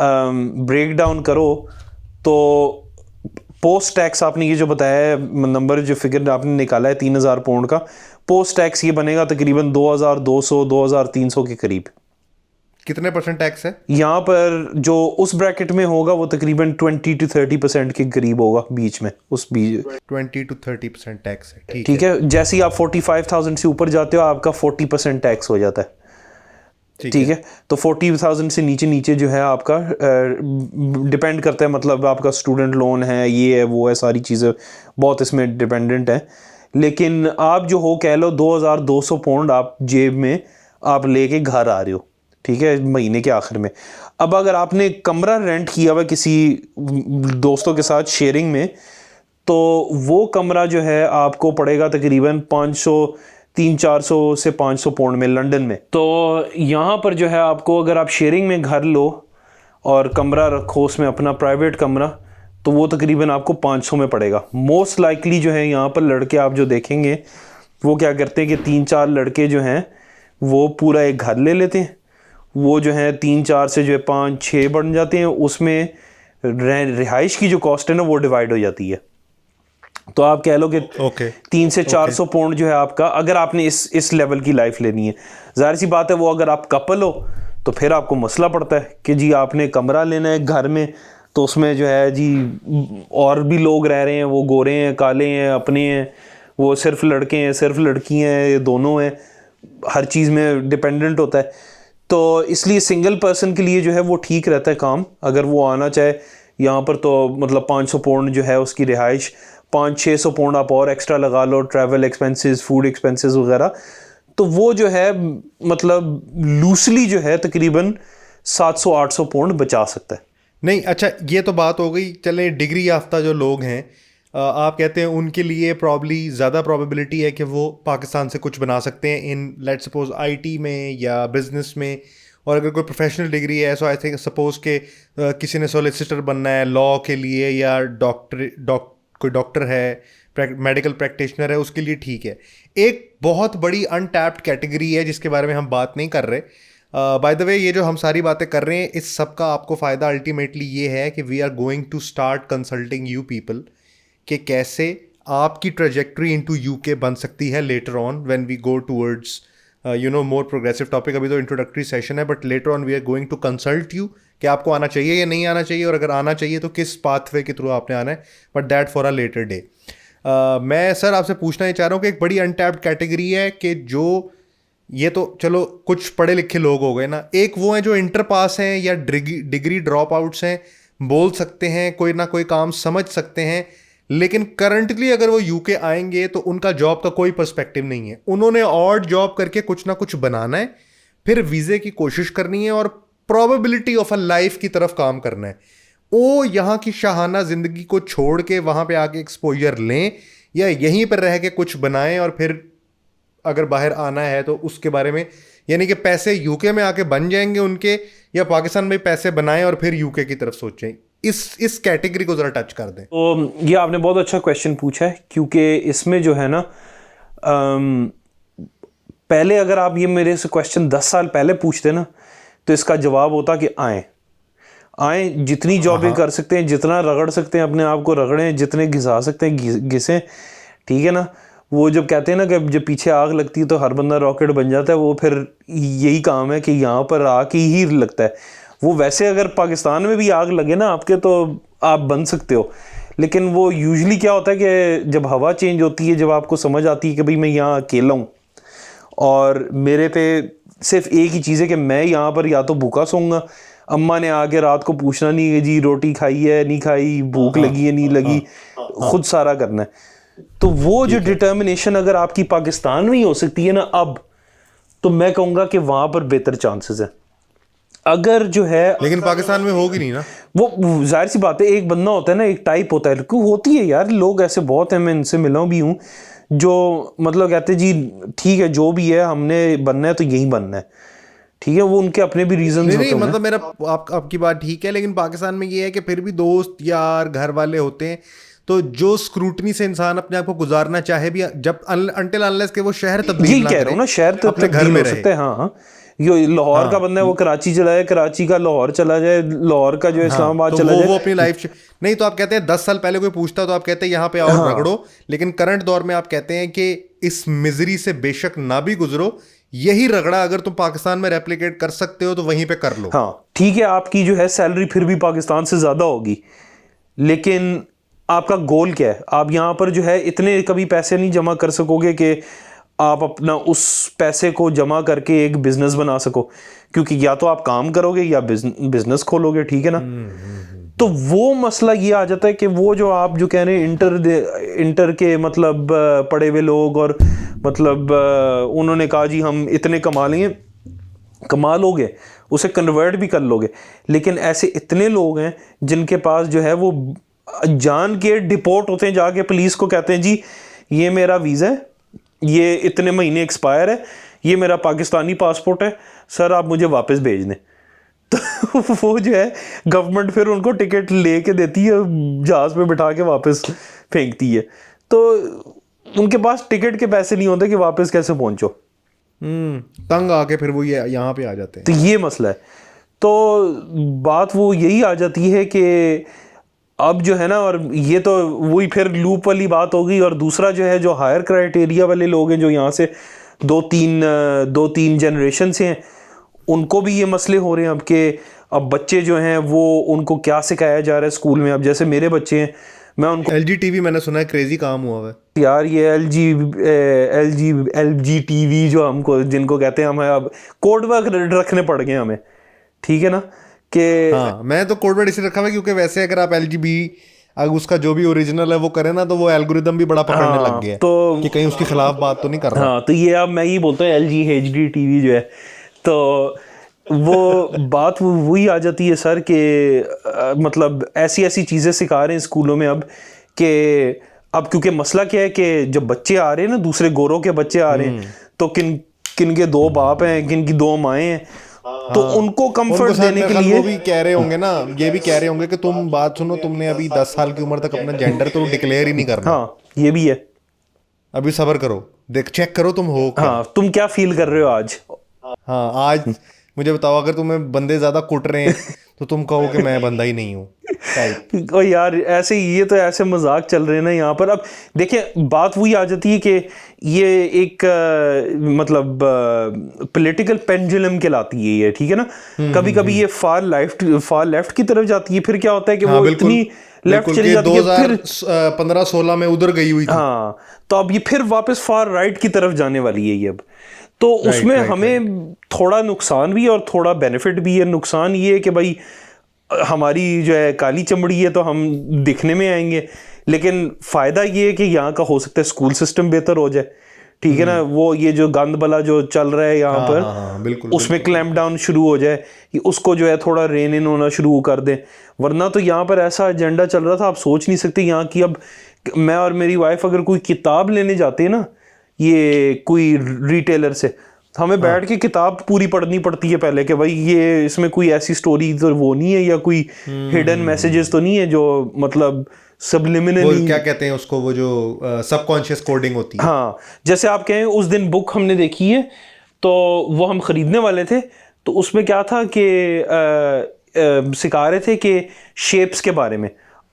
ब्रेक डाउन करो तो पोस्ट टैक्स आपने ये जो बताया है नंबर, जो फिगर आपने निकाला है 3,000 पाउंड का, पोस्ट टैक्स ये बनेगा तकरीबन 2,200 2,300 के करीब। कितने % टैक्स है यहाँ पर जो उस ब्रैकेट में होगा वो तकरीबन 20 to 30% के करीब होगा, बीच में उस बीच 20 to 30% टैक्स है। ठीक है, जैसे ही आप 45,000 से ऊपर जाते हो आपका 40% टैक्स हो जाता है। ठीक है, तो 40,000 से नीचे नीचे जो है आपका डिपेंड करता है, मतलब आपका स्टूडेंट लोन है, ये है वो है, सारी चीज़ें बहुत इसमें डिपेंडेंट है। लेकिन आप जो हो कह लो 2,200 पाउंड आप जेब में आप लेके घर आ रहे हो, ठीक है, महीने के आखिर में। अब अगर आपने कमरा रेंट किया हुआ किसी दोस्तों के साथ शेयरिंग में, तो वो कमरा जो है आपको पड़ेगा तकरीबन 300-400 से 500 पाउंड में लंदन में। तो यहाँ पर जो है आपको, अगर आप शेयरिंग में घर लो और कमरा रखो उसमें अपना प्राइवेट कमरा, तो वो तकरीबन आपको 500 में पड़ेगा। मोस्ट लाइकली जो है यहाँ पर लड़के आप जो देखेंगे वो क्या करते हैं कि 3-4 लड़के जो हैं वो पूरा एक घर ले लेते हैं, वो जो है 3-4 से जो है 5-6 बन जाते हैं, उसमें रिहाइश की जो कॉस्ट है ना वो डिवाइड हो जाती है। तो आप कह लो कि 300 से 400 पाउंड जो है आपका, अगर आपने इस लेवल की लाइफ लेनी है। जाहिर सी बात है वो अगर आप कपल हो तो फिर आपको मसला पड़ता है कि जी आपने कमरा लेना है घर में, तो उसमें जो है जी और भी लोग रह रहे हैं, वो गोरे हैं, काले हैं, अपने हैं, वो सिर्फ लड़के हैं, सिर्फ लड़की हैं, ये दोनों हैं, हर चीज़ में डिपेंडेंट होता है। तो इसलिए सिंगल पर्सन के लिए जो है वो ठीक रहता है काम, अगर वो आना चाहे यहाँ पर, तो मतलब 500 पाउंड जो है उसकी रिहाइश, 500-600 पाउंड आप और एक्स्ट्रा लगा लो, ट्रैवल एक्सपेंसेस, फूड एक्सपेंसेस वगैरह, तो वो जो है मतलब लूसली जो है तकरीबन 700-800 पाउंड बचा सकता है। नहीं, अच्छा ये तो बात हो गई। चले डिग्री याफ्ता जो लोग हैं, आप कहते हैं उनके लिए प्रॉब्ली ज़्यादा प्रोबेबिलिटी है कि वो पाकिस्तान से कुछ बना सकते हैं इन लेट्स सपोज आईटी में या बिजनेस में। और अगर कोई प्रोफेशनल डिग्री है, सो आई थिंक सपोज के किसी ने सॉलिसिटर बनना है लॉ के लिए, या कोई डॉक्टर है, मेडिकल प्रैक्टिशनर है, उसके लिए ठीक है। एक बहुत बड़ी अनटैप्ड कैटेगरी है जिसके बारे में हम बात नहीं कर रहे। बाय द वे, ये जो हम सारी बातें कर रहे हैं, इस सब का आपको फ़ायदा अल्टीमेटली ये है कि we are going to start consulting you people कि कैसे आपकी ट्रेजेक्ट्री इनटू यूके बन सकती है later on when we go towards more progressive topic. अभी तो इंट्रोडक्टरी सेशन है, but later on we are going to consult you कि आपको आना चाहिए या नहीं आना चाहिए, और अगर आना चाहिए तो किस पाथवे के थ्रू आपने आना है, but that for a later day. मैं सर आपसे पूछना ही चाह रहा हूँ कि एक बड़ी अनटैप्ड कैटेगरी है कि जो, ये तो चलो कुछ पढ़े लिखे लोग हो गए ना, एक वो हैं जो इंटर पास हैं या डिग्री ड्रॉप आउट्स हैं, बोल सकते हैं, कोई ना कोई काम समझ सकते हैं, लेकिन करंटली अगर वो यूके आएंगे तो उनका जॉब का कोई पर्सपेक्टिव नहीं है। उन्होंने ऑड जॉब करके कुछ ना कुछ बनाना है, फिर वीज़े की कोशिश करनी है और प्रोबेबिलिटी ऑफ अ लाइफ की तरफ काम करना है। वो यहाँ की शाहाना ज़िंदगी को छोड़ के वहाँ पे आके एक्सपोजर लें, या यहीं पर रह के कुछ बनाएं और फिर अगर बाहर आना है तो उसके बारे में, यानी कि पैसे यूके में आके बन जाएंगे उनके, या पाकिस्तान में पैसे बनाएं और फिर यूके की तरफ सोचें। इस कैटेगरी को ज़रा टच कर दें। तो ये आपने बहुत अच्छा क्वेश्चन पूछा है, क्योंकि इसमें जो है ना, पहले अगर आप ये मेरे से क्वेश्चन 10 साल पहले पूछते ना, तो इसका जवाब होता कि आए जितनी जॉबें कर सकते हैं, जितना रगड़ सकते हैं अपने आप को रगड़ें, जितने घिसा सकते हैं घिसें, ठीक है ना। वो जब कहते हैं ना कि जब पीछे आग लगती है तो हर बंदा रॉकेट बन जाता है, वो फिर यही काम है कि यहाँ पर आके ही लगता है। वो वैसे अगर पाकिस्तान में भी आग लगे ना आपके, तो आप बन सकते हो, लेकिन वो यूजुअली क्या होता है कि जब हवा चेंज होती है, जब आपको समझ आती है कि भाई मैं यहाँ अकेला हूँ और मेरे पे सिर्फ एक ही चीज़ है कि मैं यहाँ पर या तो भूखा सोऊंगा, अम्मा ने आके रात को पूछना नहीं है जी रोटी खाई है नहीं खाई, भूख लगी है नहीं लगी, खुद सारा करना है। तो वो जो डिटर्मिनेशन अगर आपकी पाकिस्तान में ही हो सकती है ना अब, तो मैं कहूँगा कि वहाँ पर बेहतर चांसेस है। अगर जो है, लेकिन पाकिस्तान में होगी नहीं ना वो जाहिर सी बात है, एक बंदा होता है ना, एक टाइप होता है, क्यों होती है यार, लोग ऐसे बहुत हैं, मैं इनसे मिला भी हूँ, जो मतलब कहते हैं जी ठीक है जो भी है हमने बनना है तो यही बनना है, ठीक है, वो उनके अपने भी रीजन नहीं, मतलब मेरा आपकी बात ठीक है, लेकिन पाकिस्तान में ये है कि फिर भी दोस्त यार घर वाले होते हैं, तो जो स्क्रूटनी से इंसान अपने आप को गुजारना चाहे भी, जब अनटिल अनलेस के वो शहर तब्दील ना करे, ना, शहर तो अपने घर में हो सकते हैं, हाँ, ये लाहौर का बंदा है वो कराची चला जाए, कराची का लाहौर चला जाए, लाहौर का जो इस्लामाबाद तो चला वो जाए। अपनी लाइफ नहीं, तो आप कहते हैं 10 साल पहले कोई पूछता तो आप कहते हैं यहाँ पे आओ रगड़ो, लेकिन करंट दौर में आप कहते हैं कि इस मिजरी से बेशक ना भी गुजरो, यही रगड़ा अगर तुम पाकिस्तान में रेप्लिकेट कर सकते हो तो वहीं पे कर लो। हाँ ठीक है, आपकी जो है सैलरी फिर भी पाकिस्तान से ज़्यादा होगी, लेकिन आपका गोल क्या है? आप यहाँ पर जो है इतने कभी पैसे नहीं जमा कर सकोगे कि आप अपना उस पैसे को जमा करके एक बिजनेस बना सको, क्योंकि या तो आप काम करोगे या बिजनेस खोलोगे, ठीक है ना। तो वो मसला ये आ जाता है कि वो जो आप जो कह रहे हैं इंटर के मतलब पढ़े हुए लोग, और मतलब उन्होंने कहा जी हम इतने कमा लेंगे, कमा लोगे, उसे कन्वर्ट भी कर लोगे, लेकिन ऐसे इतने लोग हैं जिनके पास जो है वो जान के डिपोर्ट होते हैं, जाके पुलिस को कहते हैं जी ये मेरा वीज़ा है, ये इतने महीने एक्सपायर है, ये मेरा पाकिस्तानी पासपोर्ट है सर, आप मुझे वापस भेज दें। तो वो जो है गवर्नमेंट फिर उनको टिकट लेके देती है, जहाज़ पे बिठा के वापस फेंकती है, तो उनके पास टिकट के पैसे नहीं होते कि वापस कैसे पहुंचो। तंग आके फिर वो ये यहाँ पे आ जाते हैं। तो ये मसला है। तो बात वो यही आ जाती है कि अब जो है ना, और ये तो वही फिर लूप वाली बात होगी, और दूसरा जो है जो हायर क्राइटेरिया वाले लोग हैं जो यहाँ से दो तीन जनरेशन से हैं, उनको भी ये मसले हो रहे हैं अब के अब बच्चे जो हैं वो उनको क्या सिखाया जा रहा है स्कूल में। अब जैसे मेरे बच्चे हैं, मैं उनको LGTV मैंने सुना है क्रेजी काम हुआ है यार, ये LGTV जो हमको जिनको कहते हैं, हमें अब कोड वर्ड रखने पड़ गए हमें, ठीक है ना कि हाँ, मैं तो कोड वर्ड इसे रखा हुआ क्योंकि वैसे अगर आप LGB अगर उसका जो भी ओरिजिनल है वो करे ना, तो वो एल्गोरिदम भी बड़ा पकड़ने लग गया है तो कि कहीं उसके खिलाफ बात तो नहीं कर रहा। हाँ, तो ये अब मैं ही बोलता हूँ LGHDTV जो है, तो वो बात वही आ जाती है सर कि मतलब ऐसी ऐसी चीज़ें सिखा रहे हैं स्कूलों में अब कि अब क्योंकि मसला क्या है कि जब बच्चे आ रहे हैं ना, दूसरे गोरों के बच्चे आ रहे हैं, तो किन के 2 बाप हैं, किन की 2 माएँ हैं, तो उनको कंफर्ट देने के लिए वो भी कह रहे होंगे ना, ये भी कह रहे होंगे कि तुम बात सुनो, तुमने अभी 10 साल की उम्र तक अपना जेंडर तो डिक्लेयर ही नहीं करना। हाँ, ये भी है, अभी सब्र करो, देख चेक करो तुम हो क्या। हाँ, तुम क्या फील कर रहे हो आज। हाँ, आज मुझे बताओ, अगर तुम्हें बंदे ज्यादा कुट रहे हैं तो तुम कहो कि मैं बंदा ही नहीं हूँ। ओ यार, ऐसे ये तो ऐसे मजाक चल रहे हैं ना यहाँ पर। अब देखिए बात वही आ जाती है कि ये एक मतलब पॉलिटिकल पेंडुलम कहलाती है ये, ठीक है ना। कभी कभी ये फार लेफ्ट की तरफ जाती है, फिर क्या होता है कि वो इतनी लेफ्ट चली जाती है, फिर 2015-16 में उधर गई हुई थी। हाँ, तो अब ये फिर वापस फार राइट की तरफ जाने वाली है ये अब। तो उसमें हमें थोड़ा नुकसान भी है और थोड़ा बेनिफिट भी है। नुकसान ये है कि भाई हमारी जो है काली चमड़ी है तो हम दिखने में आएंगे, लेकिन फ़ायदा ये है कि यहाँ का हो सकता है स्कूल सिस्टम बेहतर हो जाए, ठीक है ना। वो ये जो गंद बला जो चल रहा है यहाँ पर, बिल्कुल, उसमें क्लैम्प डाउन शुरू हो जाए, कि उसको जो है थोड़ा रेन इन होना शुरू कर दें। वरना तो यहाँ पर ऐसा एजेंडा चल रहा था, आप सोच नहीं सकते यहाँ की। अब मैं और मेरी वाइफ अगर कोई किताब लेने जाते हैं ना, ये कोई रिटेलर से, हमें बैठ के किताब पूरी पढ़नी पड़ती है पहले कि भाई ये इसमें कोई ऐसी स्टोरी तो वो नहीं है, या कोई हिडन मैसेजेस तो नहीं है जो मतलब सबलिमिनली, क्या कहते हैं उसको, वो जो सबकॉन्शियस कोडिंग होती है। हाँ, जैसे आप कहें उस दिन बुक हमने देखी है, तो वो हम खरीदने वाले थे, तो उसमें क्या था कि सिखा रहे थे कि शेप्स के बारे में।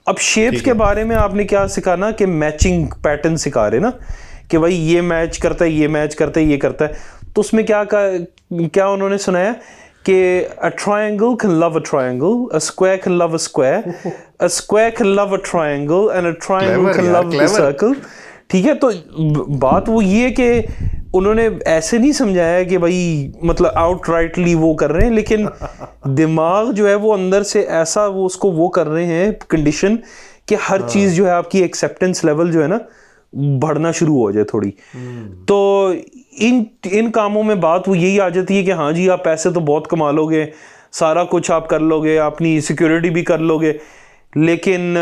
अब शेप्स के बारे में आपने क्या सिखाना कि मैचिंग पैटर्न सिखा रहे ना, कि भाई ये मैच करता है, ये मैच करता है, ये करता है। तो उसमें क्या उन्होंने सुनाया कि a triangle can love a triangle, a square can love a square can love a triangle, and a triangle can love a circle, ठीक है। तो बात वो ये कि उन्होंने ऐसे नहीं समझाया कि भाई मतलब आउटराइटली वो कर रहे हैं, लेकिन दिमाग जो है वो अंदर से ऐसा वो उसको वो कर रहे हैं कंडीशन कि हर चीज़ जो है आपकी एक्सेप्टेंस लेवल जो है ना बढ़ना शुरू हो जाए थोड़ी। तो इन कामों में बात वो यही आ जाती है कि हाँ जी, आप पैसे तो बहुत कमा लोगे, सारा कुछ आप कर लोगे, अपनी सिक्योरिटी भी कर लोगे, लेकिन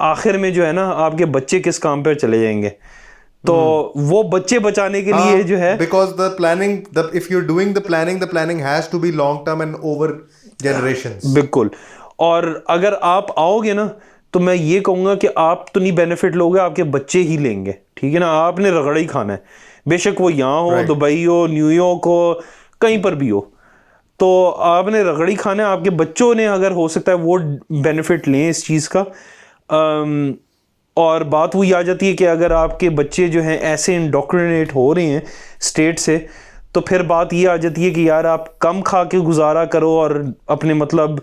आखिर में जो है ना आपके बच्चे किस काम पर चले जाएंगे। तो वो बच्चे बचाने के लिए जो है, because the planning, if you are doing the planning has to be long term and over generations. बिल्कुल। और अगर आप आओगे ना, तो मैं ये कहूँगा कि आप तो नहीं बेनिफिट लोगे, आपके बच्चे ही लेंगे, ठीक है ना। आपने रगड़ा ही खाना है, बेशक वो यहाँ हो, दुबई हो, न्यूयॉर्क हो, कहीं पर भी हो, तो आपने रगड़ी खाना है, आपके बच्चों ने अगर हो सकता है वो बेनिफिट लें इस चीज़ का। और बात वही आ जाती है कि अगर आपके बच्चे जो हैं ऐसे इंडोक्ट्रिनेट हो रहे हैं स्टेट से, तो फिर बात ये आ जाती है कि यार आप कम खा के गुजारा करो और अपने मतलब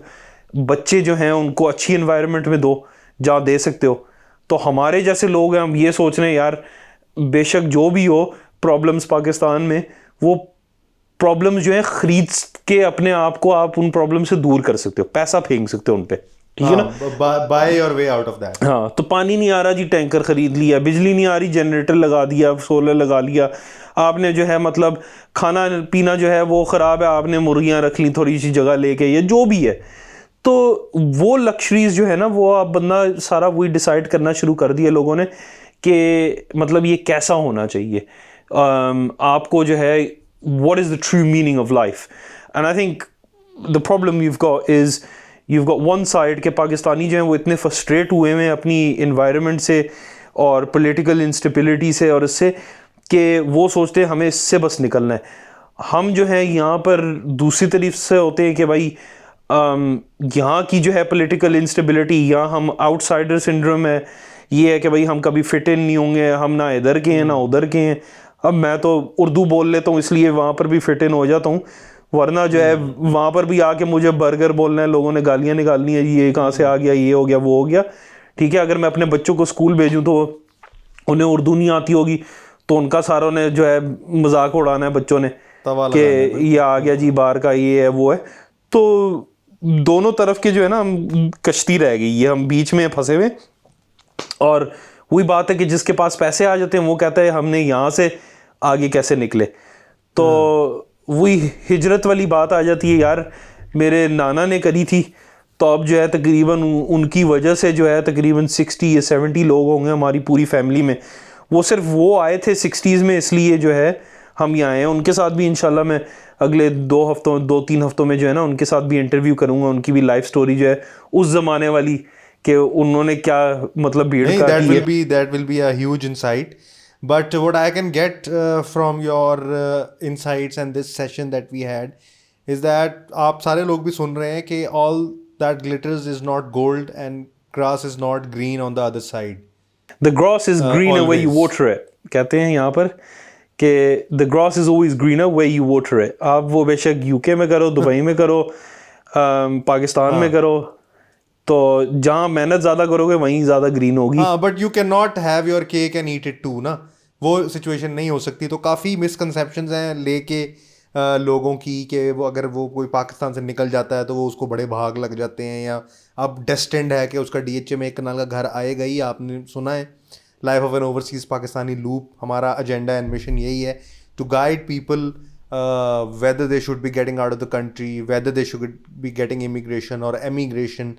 बच्चे जो हैं उनको अच्छी इन्वायरमेंट में दो जहाँ दे सकते हो। तो हमारे जैसे लोग हैं, हम ये सोच रहे हैं यार बेशक जो भी हो प्रॉब्लम्स पाकिस्तान में, वो प्रॉब्लम्स जो है खरीद के अपने आप को आप उन प्रॉब्लम से दूर कर सकते हो, पैसा फेंक सकते हो उन पे, ठीक है ना। By your way out of that. हाँ, तो पानी नहीं आ रहा जी, टैंकर खरीद लिया, बिजली नहीं आ रही, जनरेटर लगा दिया, सोलर लगा लिया आपने, जो है मतलब खाना पीना जो है वो ख़राब है, आपने मुर्गियाँ रख ली थोड़ी सी जगह लेके, या जो भी है। तो वो लक्ष्रीज जो है ना, वो आप बंदा सारा वही डिसाइड करना शुरू कर दिया लोगों ने कि मतलब ये कैसा होना चाहिए। आपको जो है what is the true meaning of life, and I think the problem you've got one side के पाकिस्तानी जो हैं वो इतने फ्रस्ट्रेट हुए हैं अपनी इन्वायरमेंट से और पॉलिटिकल इंस्टेबिलिटी से और इससे, कि वो सोचते हैं हमें इससे बस निकलना है। हम जो है यहाँ पर दूसरी तरफ से होते हैं कि भाई यहाँ की जो है पॉलिटिकल इंस्टेबिलिटी, यहाँ हम आउटसाइडर सिंड्रोम है, ये है कि भाई हम कभी फिट इन नहीं होंगे, हम ना इधर के हैं ना उधर के हैं। अब मैं तो उर्दू बोल लेता हूँ इसलिए वहाँ पर भी फिट इन हो जाता हूँ, वरना जो है वहाँ पर भी आके मुझे बर्गर बोलना है, लोगों ने गालियाँ निकालनी है, ये कहाँ से आ गया, ये हो गया वो हो गया, ठीक है। अगर मैं अपने बच्चों को स्कूल भेजूँ तो उन्हें उर्दू नहीं आती होगी, तो उनका सारों ने जो है मजाक उड़ाना है बच्चों ने कि ये आ गया जी बाहर का, ये है वो है। तो दोनों तरफ के जो है ना हम कश्ती रह गई, ये हम बीच में फंसे हुए। और वही बात है कि जिसके पास पैसे आ जाते हैं वो कहता है हमने यहाँ से आगे कैसे निकले। तो वही हिजरत वाली बात आ जाती है यार, मेरे नाना ने करी थी, तो अब जो है तकरीबन उनकी वजह से जो है तकरीबन 60 या 70 लोग होंगे हमारी पूरी फैमिली में। वो सिर्फ वो आए थे 60s में, इसलिए जो है हम यहाँ आए हैं। उनके साथ भी इंशाल्लाह मैं अगले 2-3 हफ्तों में जो है ना उनके साथ भी इंटरव्यू करूँगा, उनकी भी लाइफ स्टोरी जो है उस ज़माने वाली, कि उन्होंने क्या मतलब भीड़ काटी है। That will be a huge insight. But what I can get from your insights and this session that we had is that आप सारे लोग भी सुन रहे हैं कि all that glitters is not gold and grass is not green on the other side. The grass is greener where you water it, कहते हैं यहाँ पर कि the grass is always greener where you water it। आप वो बेशक UK में करो, दुबई में करो, पाकिस्तान में करो, तो जहाँ मेहनत ज़्यादा करोगे वहीं ज़्यादा ग्रीन होगी। हाँ, but you can not have your cake and eat it too ना, वो सिचुएशन नहीं हो सकती। तो काफ़ी मिसकंसेप्शंस हैं लेके लोगों की कि वो अगर वो कोई पाकिस्तान से निकल जाता है तो वो उसको बड़े भाग लग जाते हैं, या अब डेस्टिन्ड है कि उसका DHA में 1 कनाल का घर आएगा ही। आपने सुना है life of an overseas Pakistani loop, हमारा एजेंडा एंड मिशन यही है to guide people whether they should be getting out of the country, whether they should be getting immigration or emigration,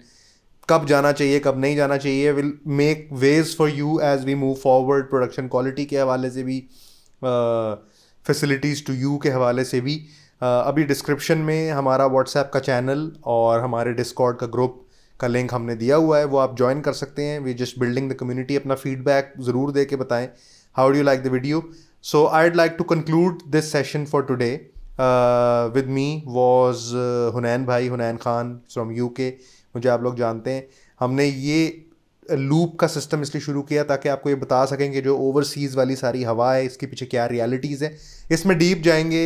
कब जाना चाहिए कब नहीं जाना चाहिए। Will make ways for you as we move forward, production quality के हवाले से भी, फैसिलिटीज़ टू यू के हवाले से भी। अभी डिस्क्रिप्शन में हमारा व्हाट्सएप का चैनल और हमारे डिस्कॉर्ड का ग्रुप का लिंक हमने दिया हुआ है, वो आप ज्वाइन कर सकते हैं। We just building the community. अपना फीडबैक ज़रूर दे के बताएं how do you like the video. So I would like to conclude this session for today. With me was Hunain भाई, हुनैन खान फ्रॉम UK। मुझे आप लोग जानते हैं। हमने ये लूप का सिस्टम इसलिए शुरू किया ताकि आपको ये बता सकें कि जो ओवरसीज़ वाली सारी हवा है इसके पीछे क्या रियलिटीज़ है। इसमें डीप जाएंगे।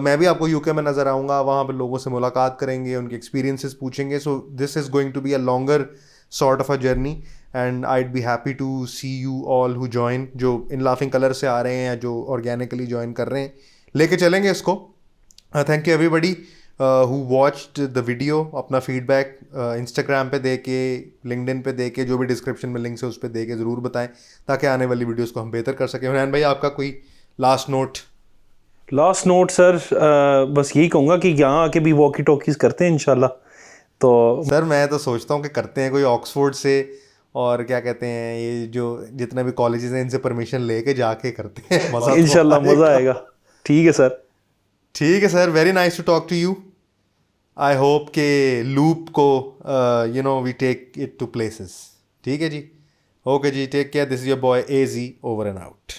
मैं भी आपको UK में नज़र आऊँगा, वहाँ पर लोगों से मुलाकात करेंगे, उनके एक्सपीरियंसेस पूछेंगे। So this is going to be a longer sort of a journey and I'd be happy to see you all who join, जो इन लाफिंग कलर से आ रहे हैं या जो ऑर्गेनिकली ज्वाइन कर रहे हैं। लेके चलेंगे इसको। Thank you everybody who watched the video। अपना फीडबैक इंस्टाग्राम पे दे के, लिंक्डइन पे दे के, जो भी डिस्क्रिप्शन में लिंक्स है उस पर दे के ज़रूर बताएं ताकि आने वाली वीडियोस को हम बेहतर कर सकें। हुनैन भाई, आपका कोई last note? Last note sir, बस यही कहूँगा कि यहाँ आके भी वॉकी टॉकीज़ करते हैं इंशाल्लाह। तो सर मैं तो सोचता हूँ कि करते हैं कोई ऑक्सफोर्ड से, और क्या कहते हैं ये जो जितने भी कॉलेजेस हैं इनसे परमिशन लेके जाके करते हैं, मज़ा इंशाल्लाह मज़ा आएगा। ठीक है सर। ठीक है sir, very nice to talk to you. I hope के लूप को you know we take it to places. ठीक है जी, ओके जी, take care. This is your boy AZ, over and out.